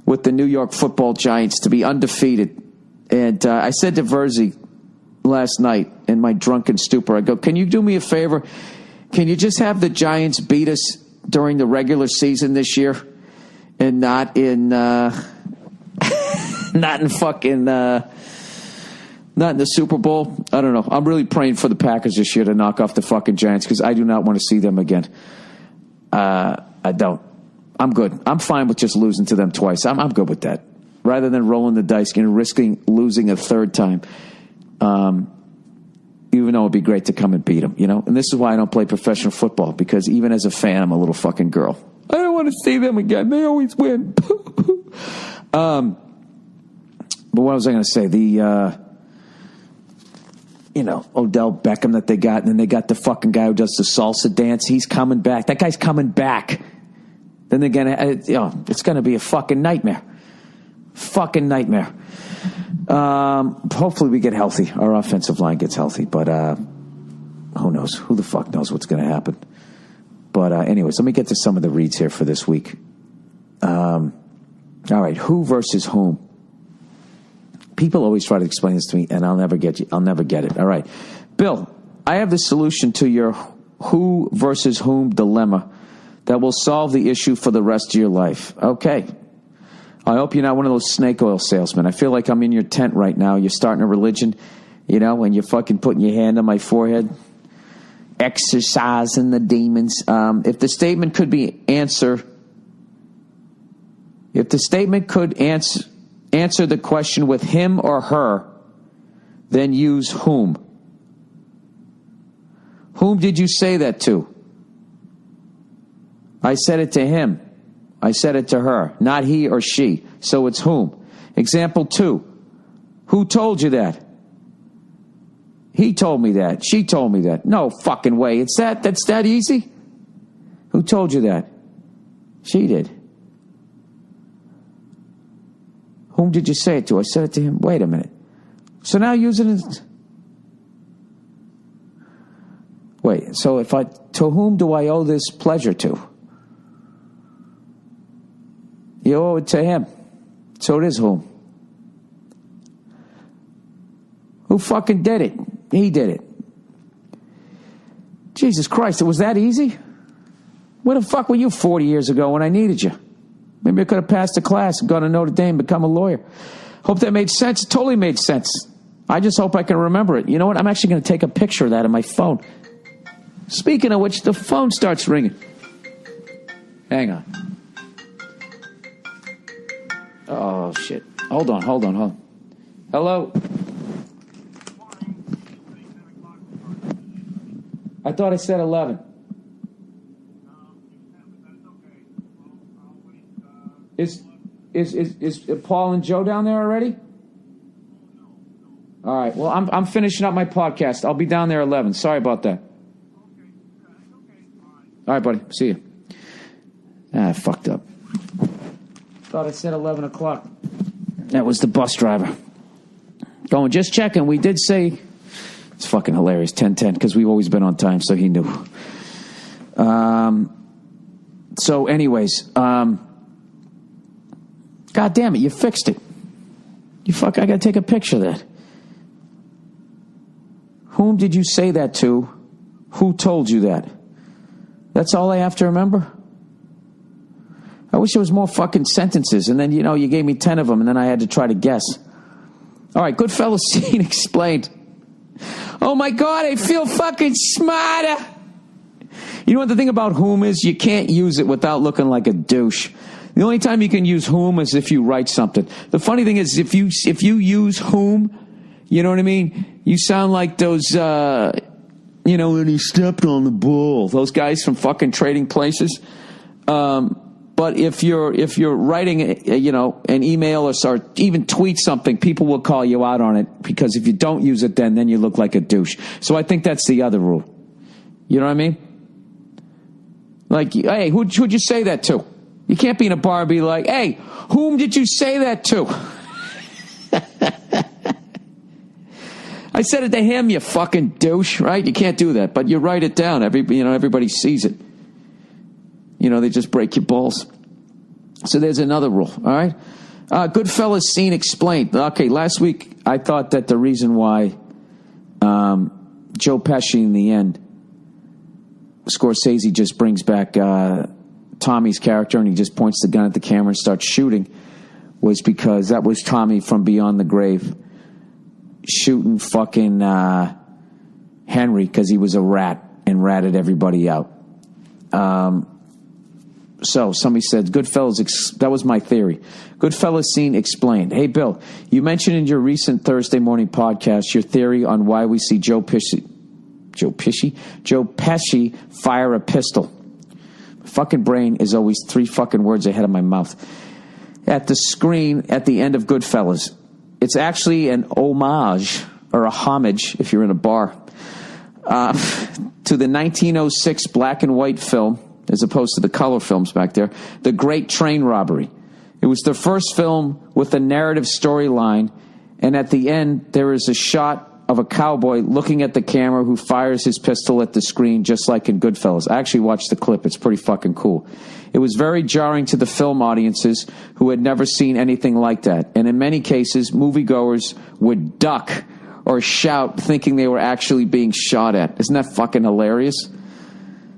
with the New York Football Giants to be undefeated. And I said to Verzi last night in my drunken stupor, I go, can you do me a favor? Can you just have the Giants beat us during the regular season this year and not in not in the Super Bowl? I don't know. I'm really praying for the Packers this year to knock off the fucking Giants because I do not want to see them again. I don't. I'm good. I'm fine with just losing to them twice. I'm good with that. Rather than rolling the dice and risking losing a third time, even though it'd be great to come and beat them, you know? And this is why I don't play professional football, because even as a fan, I'm a little fucking girl. I don't want to see them again. They always win. But what was I going to say? Odell Beckham that they got, and then they got the fucking guy who does the salsa dance. He's coming back. That guy's coming back. Then they're going to, it's going to be a fucking nightmare. Fucking nightmare. Hopefully we get healthy. Our offensive line gets healthy, but who knows? Who the fuck knows what's going to happen? But anyways, let me get to some of the reads here for this week. All right, who versus whom? People always try to explain this to me, and I'll never get it. All right. Bill, I have the solution to your who versus whom dilemma that will solve the issue for the rest of your life. Okay. I hope you're not one of those snake oil salesmen. I feel like I'm in your tent right now. You're starting a religion, and you're fucking putting your hand on my forehead, exorcising the demons. If the statement could answer the question with him or her, then use whom. Whom did you say that to? I said it to him. I said it to her, not he or she. So it's whom. Example 2. Who told you that? He told me that. She told me that. No fucking way. That's that easy? Who told you that? She did. Whom did you say it to? I said it to him. Wait a minute. So now using it. Wait, so to whom do I owe this pleasure to? You owe it to him. So it is whom. Who fucking did it? He did it. Jesus Christ, it was that easy? Where the fuck were you 40 years ago when I needed you? Maybe I could have passed a class and gone to Notre Dame and become a lawyer. Hope that made sense. It totally made sense. I just hope I can remember it. You know what? I'm actually going to take a picture of that on my phone. Speaking of which, the phone starts ringing. Hang on. Oh, shit. Hold on. Hello? I thought I said 11. Is Paul and Joe down there already? All right. Well, I'm finishing up my podcast. I'll be down there 11. Sorry about that. All right, buddy. See you. I fucked up. Thought I said 11 o'clock. That was the bus driver. Going, just checking. We did say, it's fucking hilarious, 10:10, because we've always been on time, so he knew. So anyways, God damn it, you fixed it. I got to take a picture of that. Whom did you say that to? Who told you that? That's all I have to remember? I wish there was more fucking sentences, and then, you gave me 10 of them, and then I had to try to guess. All right, Goodfellas scene explained. Oh my God, I feel fucking smarter. You know what the thing about whom is? You can't use it without looking like a douche. The only time you can use whom is if you write something. The funny thing is, if you use whom, you know what I mean? You sound like those, when he stepped on the bull. Those guys from fucking Trading Places. But if you're writing, an email or even tweet something, people will call you out on it, because if you don't use it, then you look like a douche. So I think that's the other rule. You know what I mean? Like, hey, who'd you say that to? You can't be in a bar and be like, hey, whom did you say that to? I said it to him, you fucking douche, right? You can't do that, but you write it down. Everybody sees it. They just break your balls. So there's another rule, all right? Goodfellas scene explained. Okay, last week I thought that the reason why Joe Pesci in the end, Scorsese just brings back Tommy's character and he just points the gun at the camera and starts shooting, was because that was Tommy from Beyond the Grave shooting fucking Henry because he was a rat and ratted everybody out. So somebody said, Goodfellas, that was my theory. Goodfellas scene explained. Hey, Bill, you mentioned in your recent Thursday morning podcast your theory on why we see Joe Pesci fire a pistol. My fucking brain is always 3 fucking words ahead of my mouth. At the screen at the end of Goodfellas. It's actually an homage, or a homage, if you're in a bar, to the 1906 black and white film, as opposed to the color films back there, The Great Train Robbery. It was the first film with a narrative storyline, and at the end, there is a shot of a cowboy looking at the camera who fires his pistol at the screen, just like in Goodfellas. I actually watched the clip. It's pretty fucking cool. It was very jarring to the film audiences who had never seen anything like that. And in many cases, moviegoers would duck or shout thinking they were actually being shot at. Isn't that fucking hilarious?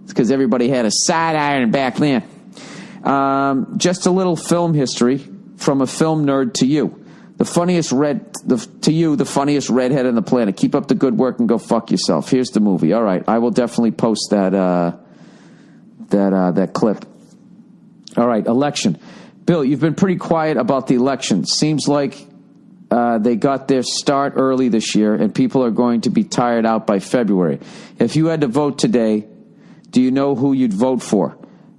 It's because everybody had a side iron back then. Just a little film history from a film nerd to you. The funniest redhead on the planet. Keep up the good work and go fuck yourself. Here's the movie. All right, I will definitely post that clip. All right, election. Bill, you've been pretty quiet about the election. Seems like they got their start early this year, and people are going to be tired out by February. If you had to vote today, do you know who you'd vote for?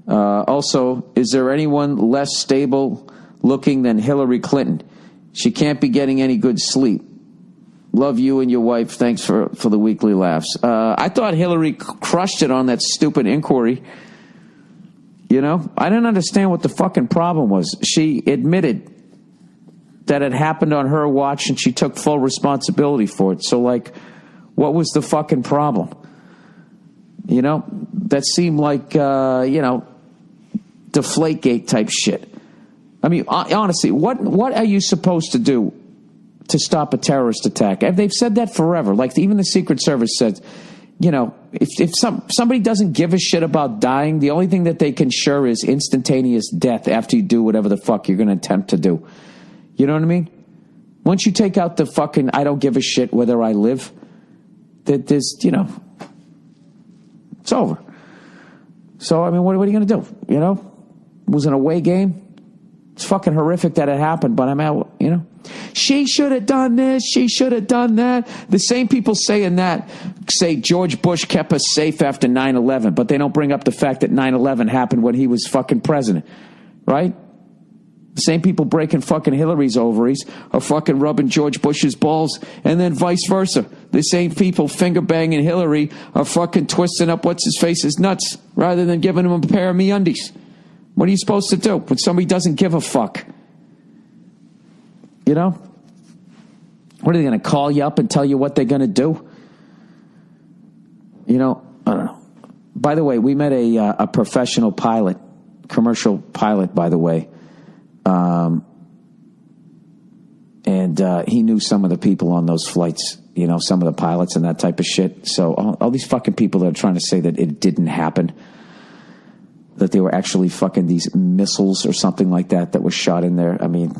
Also, is there anyone less stable looking than Hillary Clinton? She can't be getting any good sleep. Love you and your wife. Thanks for the weekly laughs. I thought Hillary crushed it on that stupid inquiry. I didn't understand what the fucking problem was. She admitted that it happened on her watch and she took full responsibility for it. So, what was the fucking problem? That seemed like, Deflategate type shit. I mean, honestly, what are you supposed to do to stop a terrorist attack? They've said that forever. Even the Secret Service said, if somebody doesn't give a shit about dying, the only thing that they can sure is instantaneous death after you do whatever the fuck you're going to attempt to do. You know what I mean? Once you take out the fucking I don't give a shit whether I live, there's, it's over. So, I mean, what are you going to do? It was an away game. It's fucking horrific that it happened, but I'm out, She should have done this. She should have done that. The same people saying that say George Bush kept us safe after 9/11, but they don't bring up the fact that 9/11 happened when he was fucking president, right? The same people breaking fucking Hillary's ovaries are fucking rubbing George Bush's balls, and then vice versa. The same people finger banging Hillary are fucking twisting up what's-his-face's nuts rather than giving him a pair of MeUndies. What are you supposed to do when somebody doesn't give a fuck? What are they going to call you up and tell you what they're going to do? I don't know. By the way, we met a professional pilot, commercial pilot, by the way. And he knew some of the people on those flights, some of the pilots and that type of shit. So all these fucking people that are trying to say that it didn't happen, that they were actually fucking these missiles or something like that were shot in there. I mean,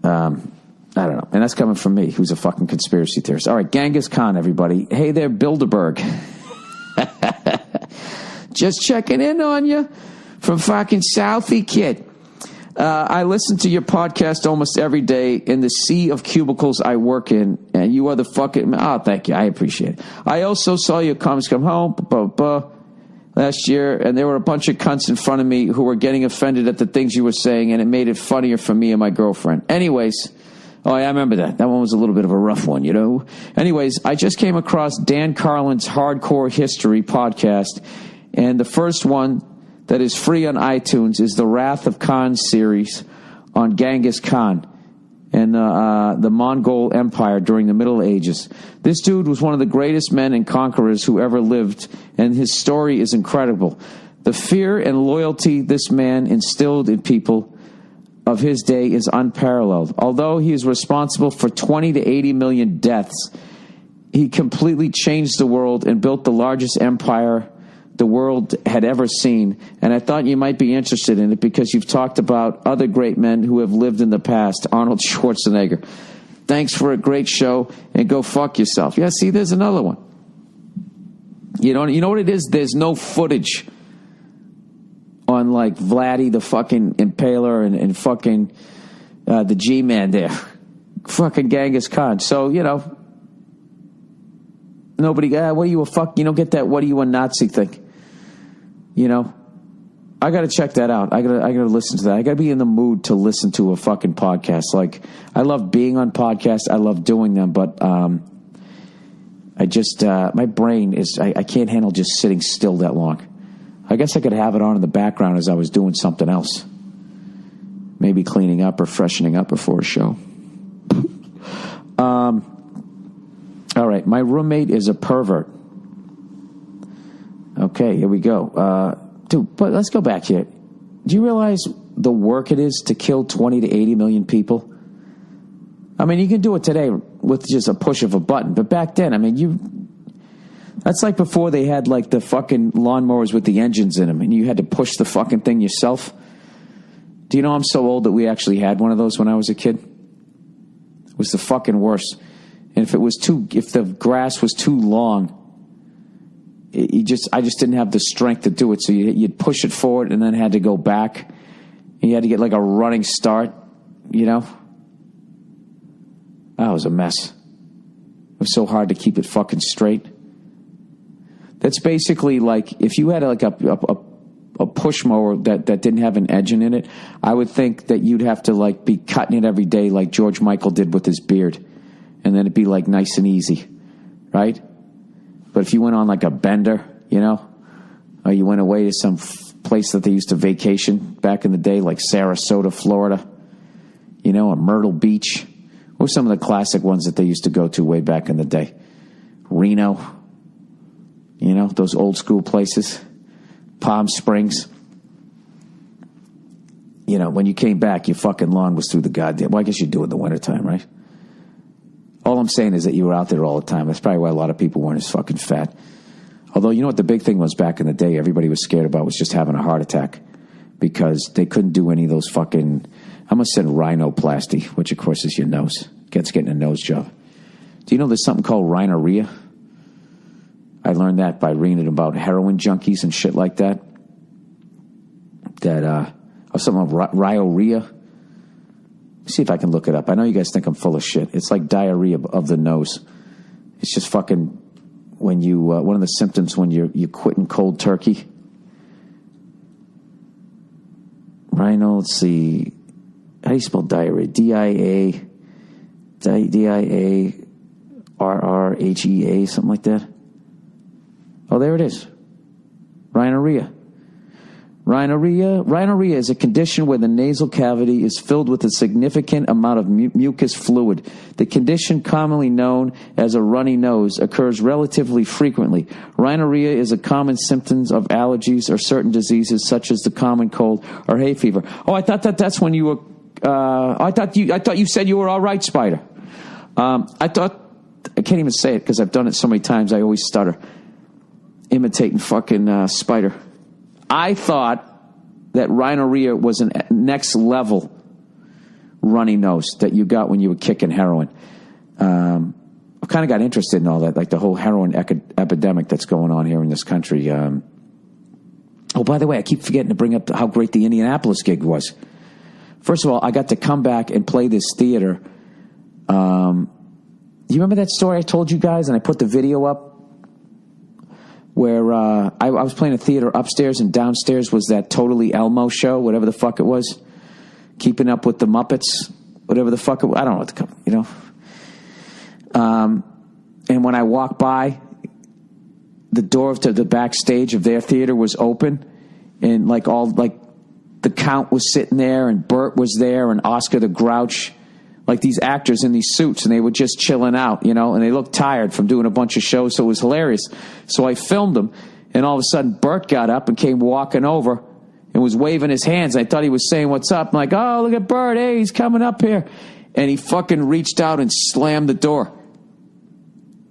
I I don't know. And that's coming from me, who's a fucking conspiracy theorist. All right, Genghis Khan, everybody. Hey there, Bilderberg. Just checking in on you from fucking Southie, kid. I listen to your podcast almost every day in the sea of cubicles I work in, and you are the fucking... Oh, thank you. I appreciate it. I also saw your comments come home last year, and there were a bunch of cunts in front of me who were getting offended at the things you were saying, and it made it funnier for me and my girlfriend. Anyways... Oh, yeah, I remember that. That one was a little bit of a rough one, you know. Anyways, I just came across Dan Carlin's Hardcore History podcast, and the first one that is free on iTunes is the Wrath of Khan series on Genghis Khan and the Mongol Empire during the Middle Ages. This dude was one of the greatest men and conquerors who ever lived, and his story is incredible. The fear and loyalty this man instilled in people of his day is unparalleled. Although he is responsible for 20 to 80 million deaths, he completely changed the world and built the largest empire the world had ever seen. And I thought you might be interested in it because you've talked about other great men who have lived in the past. Arnold Schwarzenegger. Thanks for a great show, and go fuck yourself. Yeah, see, there's another one. You know what it is? There's no footage on like Vladdy the fucking Impaler and fucking the G-Man there. Fucking Genghis Khan. So, you know, nobody, what are you a fuck? You don't get that, what are you a Nazi thing? You know? I gotta check that out. I gotta listen to that. I gotta be in the mood to listen to a fucking podcast. Like, I love being on podcasts. I love doing them, but I just, my brain is, I can't handle just sitting still that long. I guess I could have it on in the background as I was doing something else. Maybe cleaning up or freshening up before a show. All right, my roommate is a pervert. Okay, here we go. Dude, but let's go back here. Do you realize the work it is to kill 20 to 80 million people? I mean, you can do it today with just a push of a button. But back then, I mean, that's like before they had like the fucking lawnmowers with the engines in them and you had to push the fucking thing yourself. Do you know I'm so old that we actually had one of those when I was a kid? It was the fucking worst. And if the grass was too long, I just didn't have the strength to do it. So you'd push it forward and then had to go back. And you had to get like a running start, you know? That was a mess. It was so hard to keep it fucking straight. That's basically like if you had like a push mower that didn't have an engine in it, I would think that you'd have to like be cutting it every day like George Michael did with his beard. And then it'd be like nice and easy, right? But if you went on like a bender, you know, or you went away to some place that they used to vacation back in the day, like Sarasota, Florida, you know, or Myrtle Beach, or some of the classic ones that they used to go to way back in the day. Reno, you know, those old school places. Palm Springs. You know, when you came back, your fucking lawn was through the goddamn... Well, I guess you do it in the wintertime, right? All I'm saying is that you were out there all the time. That's probably why a lot of people weren't as fucking fat. Although, you know what the big thing was back in the day? Everybody was scared about was just having a heart attack. Because they couldn't do any of those fucking... I almost said rhinoplasty, which of course is your nose. Getting a nose job. Do you know there's something called rhinorrhea? I learned that by reading about heroin junkies and shit like that. Or something like rhinorrhea. See if I can look it up. I know you guys think I'm full of shit. It's like diarrhea of the nose. It's just fucking when you, one of the symptoms when you're quitting cold turkey. Rhino, let's see. How do you spell diarrhea? D-I-A-R-R-H-E-A, something like that. Oh, there it is. Rhinorrhea. Rhinorrhea is a condition where the nasal cavity is filled with a significant amount of mucus fluid. The condition, commonly known as a runny nose, occurs relatively frequently. Rhinorrhea is a common symptom of allergies or certain diseases such as the common cold or hay fever. Oh, I thought that's when you were... I thought you said you were all right, Spider. I can't even say it because I've done it so many times. I always stutter. Imitating fucking Spider. I thought that rhinorrhea was an next level runny nose that you got when you were kicking heroin. I've kind of got interested in all that, like the whole heroin epidemic that's going on here in this country. Oh, by the way, I keep forgetting to bring up how great the Indianapolis gig was. First of all, I got to come back and play this theater. You remember that story I told you guys, and I put the video up, where I was playing a theater upstairs, and downstairs was that Totally Elmo show, whatever the fuck it was, Keeping Up with the Muppets, whatever the fuck it was. I don't know what to, you know. And when I walked by, the door to the backstage of their theater was open, and like the Count was sitting there, and Burt was there, and Oscar the Grouch, like these actors in these suits, and they were just chilling out, you know, and they looked tired from doing a bunch of shows, so it was hilarious. So I filmed them, and all of a sudden Burt got up and came walking over and was waving his hands. I thought he was saying, "What's up?" I'm like, "Oh, look at Burt, hey, he's coming up here." And he fucking reached out and slammed the door.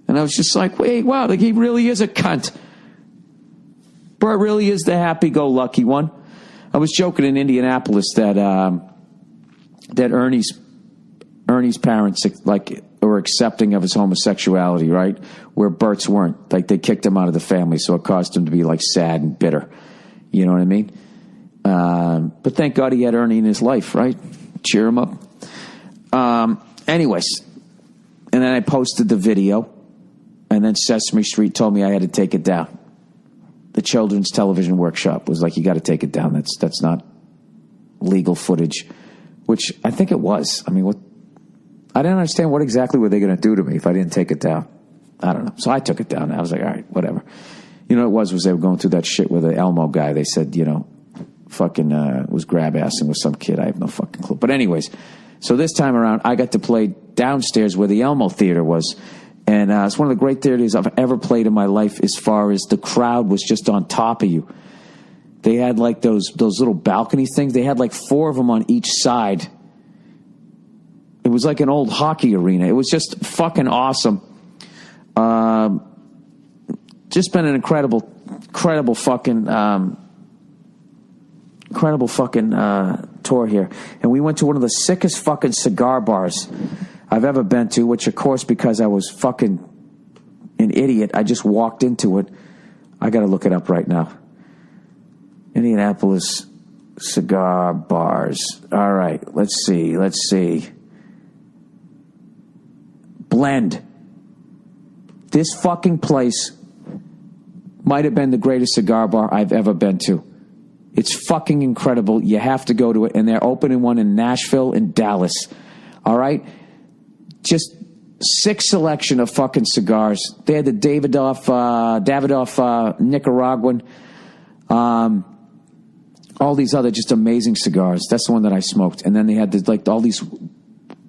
And I was just like, wait, wow, like he really is a cunt. Burt really is the happy-go-lucky one. I was joking in Indianapolis that Ernie's parents like were accepting of his homosexuality, right? Where Bert's weren't. Like they kicked him out of the family, so it caused him to be like sad and bitter. You know what I mean? But thank God he had Ernie in his life, right? Cheer him up. Anyways, and then I posted the video, and then Sesame Street told me I had to take it down. The Children's Television Workshop was like, you got to take it down. That's not legal footage, which I think it was. I mean, what? I didn't understand what exactly were they going to do to me if I didn't take it down. I don't know. So I took it down. I was like, all right, whatever. You know what it was they were going through that shit with the Elmo guy. They said, you know, fucking was grab-assing with some kid. I have no fucking clue. But anyways, so this time around, I got to play downstairs where the Elmo Theater was. And it's one of the great theaters I've ever played in my life as far as the crowd was just on top of you. They had like those little balcony things. They had like 4 of them on each side. It was like an old hockey arena. It was just fucking awesome. Just been an incredible fucking tour here. And we went to one of the sickest fucking cigar bars I've ever been to, which of course, because I was fucking an idiot, I just walked into it. I got to look it up right now. Indianapolis cigar bars. All right, let's see. Blend. This fucking place might have been the greatest cigar bar I've ever been to. It's fucking incredible. You have to go to it. And they're opening one in Nashville and Dallas. All right? Just sick selection of fucking cigars. They had the Davidoff Nicaraguan. All these other just amazing cigars. That's the one that I smoked. And then they had like all these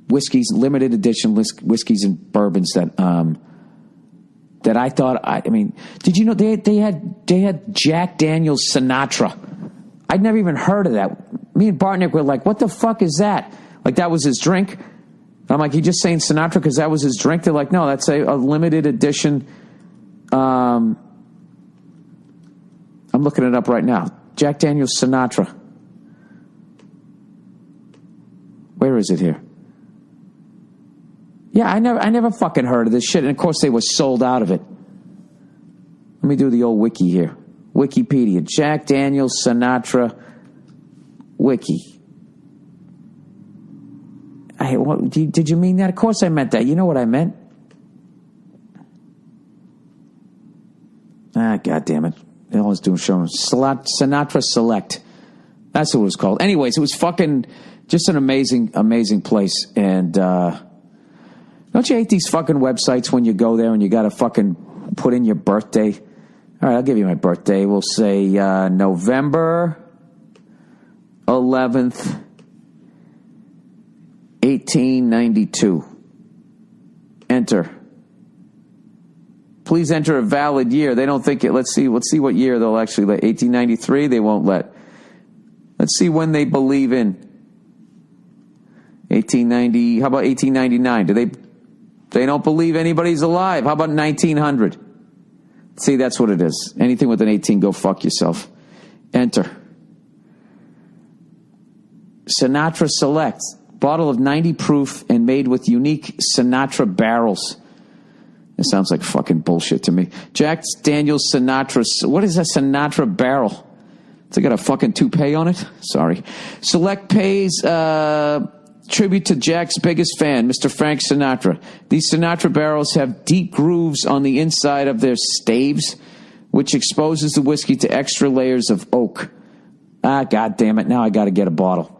whiskeys, limited edition whiskeys and bourbons that I thought, I mean, did you know they had Jack Daniel's Sinatra? I'd never even heard of that. Me and Bartnick were like, what the fuck is that? Like that was his drink? I'm like, you just saying Sinatra because that was his drink? They're like, no, that's a limited edition. I'm looking it up right now. Jack Daniel's Sinatra. Where is it here? Yeah, I never fucking heard of this shit. And of course they were sold out of it. Let me do the old wiki here. Wikipedia. Jack Daniel's Sinatra wiki. Did you mean that? Of course I meant that. You know what I meant. God damn it. They always do showing Sinatra Select. That's what it was called. Anyways, it was fucking just an amazing place. And don't you hate these fucking websites when you go there and you got to fucking put in your birthday? All right, I'll give you my birthday. We'll say November 11th, 1892. Enter. Please enter a valid year. They don't think it. Let's see what year they'll actually let. 1893, they won't let. Let's see when they believe in. 1890, how about 1899? They don't believe anybody's alive. How about 1900? See, that's what it is. Anything with an 18, go fuck yourself. Enter. Sinatra Select. Bottle of 90 proof and made with unique Sinatra barrels. It sounds like fucking bullshit to me. Jack Daniel's Sinatra. What is a Sinatra barrel? It's got a fucking toupee on it? Sorry. Select pays tribute to Jack's biggest fan, Mr. Frank Sinatra. These Sinatra barrels have deep grooves on the inside of their staves, which exposes the whiskey to extra layers of oak. God damn it. Now I got to get a bottle.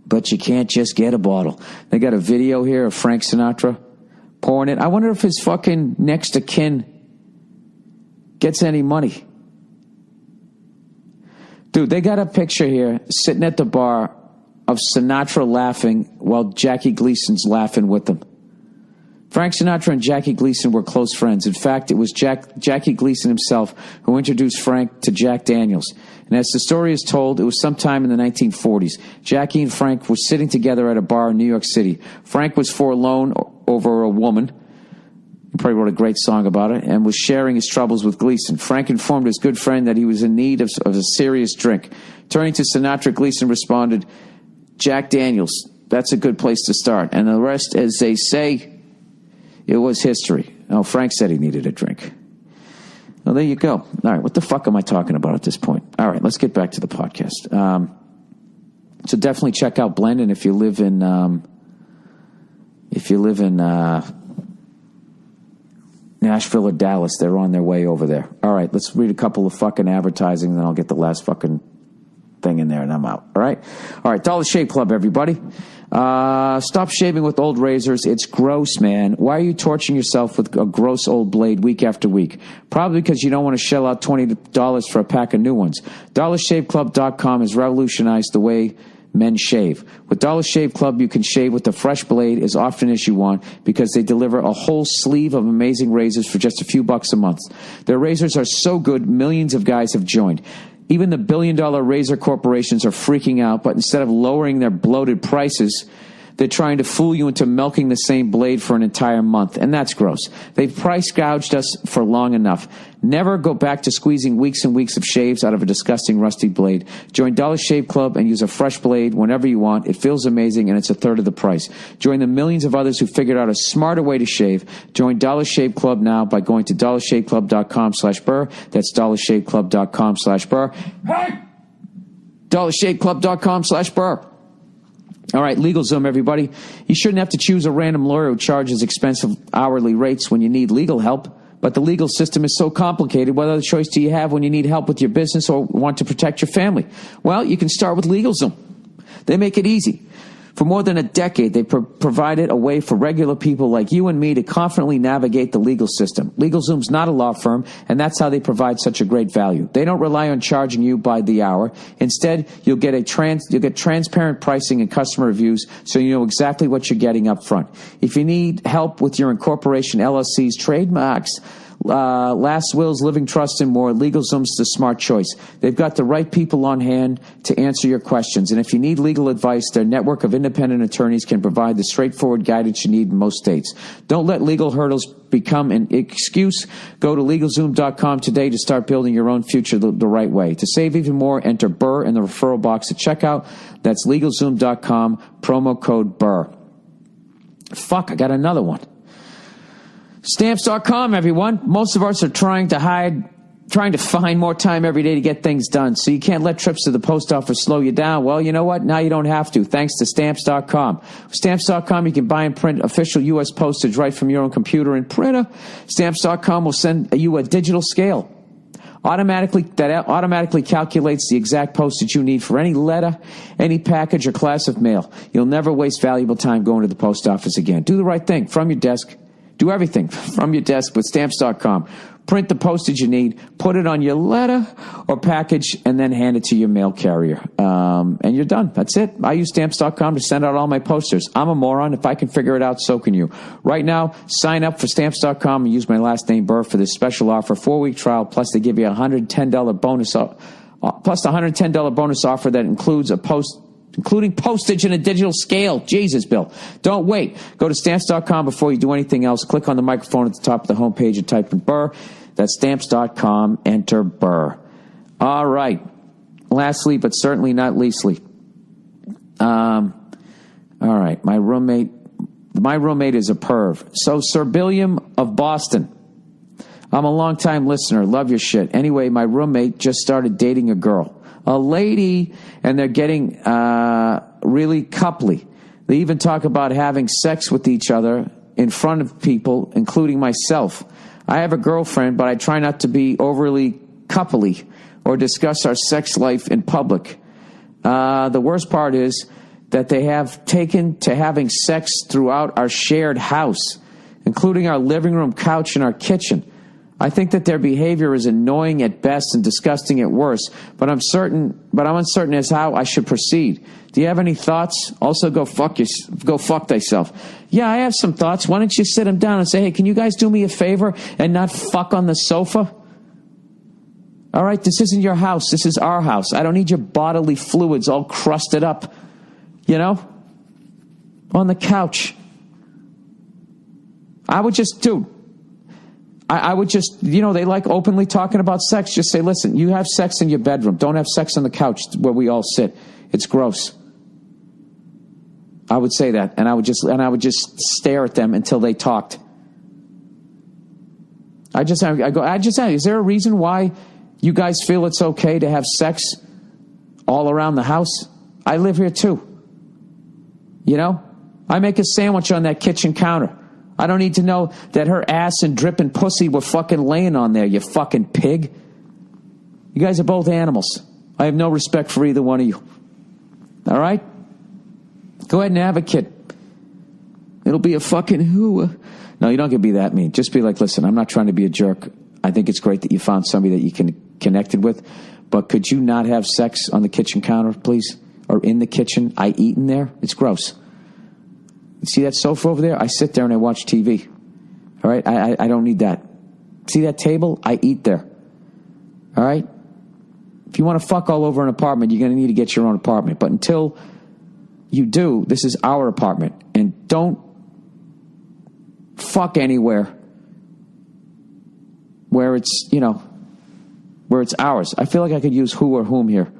But you can't just get a bottle. They got a video here of Frank Sinatra pouring it. I wonder if his fucking next of kin gets any money. Dude, they got a picture here sitting at the bar of Sinatra laughing while Jackie Gleason's laughing with them. Frank Sinatra and Jackie Gleason were close friends. In fact, it was Jackie Gleason himself who introduced Frank to Jack Daniels. And as the story is told, it was sometime in the 1940s. Jackie and Frank were sitting together at a bar in New York City. Frank was forlorn over a woman. He probably wrote a great song about it, and was sharing his troubles with Gleason. Frank informed his good friend that he was in need of a serious drink. Turning to Sinatra, Gleason responded, Jack Daniels, that's a good place to start. And the rest, as they say, it was history. Oh, Frank said he needed a drink. Well, there you go. All right, what the fuck am I talking about at this point? All right, let's get back to the podcast. So definitely check out Blendon if you live in Nashville or Dallas. They're on their way over there. All right, let's read a couple of fucking advertising, and then I'll get the last fucking thing in there, and I'm out. All right? All right, Dollar Shave Club, everybody. Stop shaving with old razors. It's gross, man. Why are you torturing yourself with a gross old blade week after week? Probably because you don't want to shell out $20 for a pack of new ones. DollarShaveClub.com has revolutionized the way men shave. With Dollar Shave Club, you can shave with a fresh blade as often as you want because they deliver a whole sleeve of amazing razors for just a few bucks a month. Their razors are so good, millions of guys have joined. Even the billion-dollar razor corporations are freaking out, but instead of lowering their bloated prices, they're trying to fool you into milking the same blade for an entire month, and that's gross. They've price gouged us for long enough. Never go back to squeezing weeks and weeks of shaves out of a disgusting rusty blade. Join Dollar Shave Club and use a fresh blade whenever you want. It feels amazing, and it's a third of the price. Join the millions of others who figured out a smarter way to shave. Join Dollar Shave Club now by going to dollarshaveclub.com/Burr. That's dollarshaveclub.com/Burr. Hey! dollarshaveclub.com/Burr. All right, LegalZoom, everybody. You shouldn't have to choose a random lawyer who charges expensive hourly rates when you need legal help. But the legal system is so complicated. What other choice do you have when you need help with your business or want to protect your family? Well, you can start with LegalZoom. They make it easy. For more than a decade, they provided a way for regular people like you and me to confidently navigate the legal system. LegalZoom's not a law firm, and that's how they provide such a great value. They don't rely on charging you by the hour. Instead, you'll get transparent pricing and customer reviews, so you know exactly what you're getting up front. If you need help with your incorporation, LLCs, trademarks, last wills, living trusts, and more, LegalZoom's the smart choice. They've got the right people on hand to answer your questions. And if you need legal advice, their network of independent attorneys can provide the straightforward guidance you need in most states. Don't let legal hurdles become an excuse. Go to LegalZoom.com today to start building your own future the right way. To save even more, enter Burr in the referral box at checkout. That's LegalZoom.com, promo code Burr. Fuck, I got another one. Stamps.com, everyone. Most of us are trying to find more time every day to get things done. So you can't let trips to the post office slow you down. Well, you know what? Now you don't have to, thanks to Stamps.com. Stamps.com, you can buy and print official U.S. postage right from your own computer and printer. Stamps.com will send you a digital scale. That automatically calculates the exact postage you need for any letter, any package, or class of mail. You'll never waste valuable time going to the post office again. Do the right thing from your desk. Do everything from your desk with Stamps.com. Print the postage you need, put it on your letter or package, and then hand it to your mail carrier. And you're done. That's it. I use Stamps.com to send out all my posters. I'm a moron. If I can figure it out, so can you. Right now, sign up for Stamps.com and use my last name, Burr, for this special offer, 4-week trial, plus they give you a $110 bonus, plus the $110 bonus offer that includes including postage and a digital scale. Jesus, Bill. Don't wait. Go to Stamps.com before you do anything else. Click on the microphone at the top of the homepage and type in Burr. That's Stamps.com. Enter Burr. All right. Lastly, but certainly not leastly, All right, my roommate is a perv. So, Sir Billiam of Boston, I'm a long-time listener. Love your shit. Anyway, my roommate just started dating a girl, a lady, and they're getting really coupley. They even talk about having sex with each other in front of people, including myself. I have a girlfriend, but I try not to be overly coupley or discuss our sex life in public. The worst part is that they have taken to having sex throughout our shared house, including our living room, couch, and our kitchen. I think that their behavior is annoying at best and disgusting at worst, but I'm uncertain as how I should proceed. Do you have any thoughts? Also, go fuck thyself. Yeah, I have some thoughts. Why don't you sit them down and say, hey, can you guys do me a favor and not fuck on the sofa? All right, this isn't your house. This is our house. I don't need your bodily fluids all crusted up, on the couch. I would just, they like openly talking about sex. Just say, listen, you have sex in your bedroom. Don't have sex on the couch where we all sit. It's gross. I would say that, and I would just stare at them until they talked. Is there a reason why you guys feel it's okay to have sex all around the house? I live here too. I make a sandwich on that kitchen counter. I don't need to know that her ass and dripping pussy were fucking laying on there, you fucking pig. You guys are both animals. I have no respect for either one of you. All right? Go ahead and have a kid. It'll be a fucking who. No, you don't get to be that mean. Just be like, listen, I'm not trying to be a jerk. I think it's great that you found somebody that you can connected with, but could you not have sex on the kitchen counter, please? Or in the kitchen? I eat in there? It's gross. You see that sofa over there? I sit there and I watch TV. All right? I don't need that. See that table? I eat there. All right? If you want to fuck all over an apartment, you're going to need to get your own apartment. But until you do, this is our apartment. And don't fuck anywhere where it's, where it's ours. I feel like I could use who or whom here.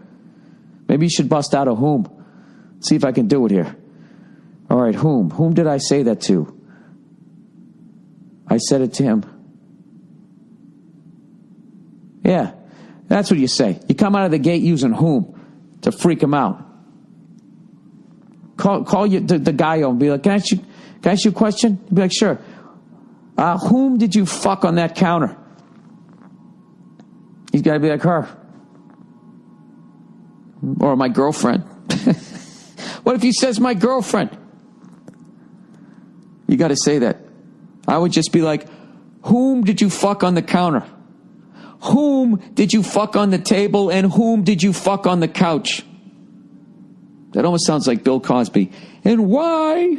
Maybe you should bust out a whom. See if I can do it here. All right, whom? Whom did I say that to? I said it to him. Yeah, that's what you say. You come out of the gate using whom to freak him out. Call you the guy over and be like, can I ask you a question? Be like, sure. Whom did you fuck on that counter? He's got to be like her. Or my girlfriend. What if he says my girlfriend? You got to say that. I would just be like, whom did you fuck on the counter? Whom did you fuck on the table? And whom did you fuck on the couch? That almost sounds like Bill Cosby. And why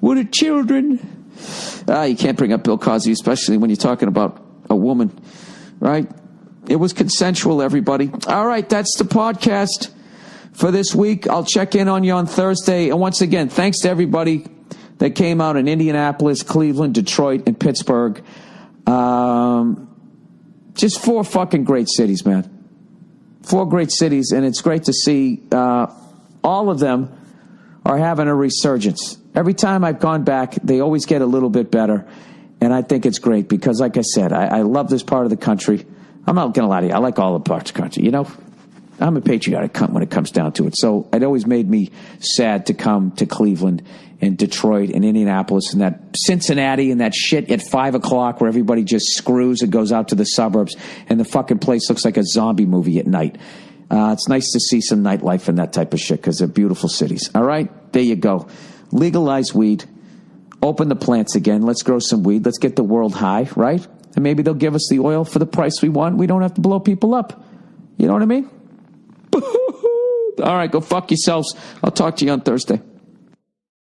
were the children... you can't bring up Bill Cosby, especially when you're talking about a woman, right? It was consensual, everybody. All right, that's the podcast for this week. I'll check in on you on Thursday. And once again, thanks to everybody that came out in Indianapolis, Cleveland, Detroit, and Pittsburgh. Just 4 fucking great cities, man. 4 great cities, and it's great to see all of them are having a resurgence. Every time I've gone back, they always get a little bit better, and I think it's great because, like I said, I love this part of the country. I'm not going to lie to you. I like all the parts of the country, I'm a patriotic cunt when it comes down to it. So it always made me sad to come to Cleveland and Detroit and Indianapolis and that Cincinnati and that shit at 5 o'clock where everybody just screws and goes out to the suburbs and the fucking place looks like a zombie movie at night. It's nice to see some nightlife and that type of shit because they're beautiful cities. All right? There you go. Legalize weed. Open the plants again. Let's grow some weed. Let's get the world high, right? And maybe they'll give us the oil for the price we want. We don't have to blow people up. You know what I mean? All right, go fuck yourselves. I'll talk to you on Thursday.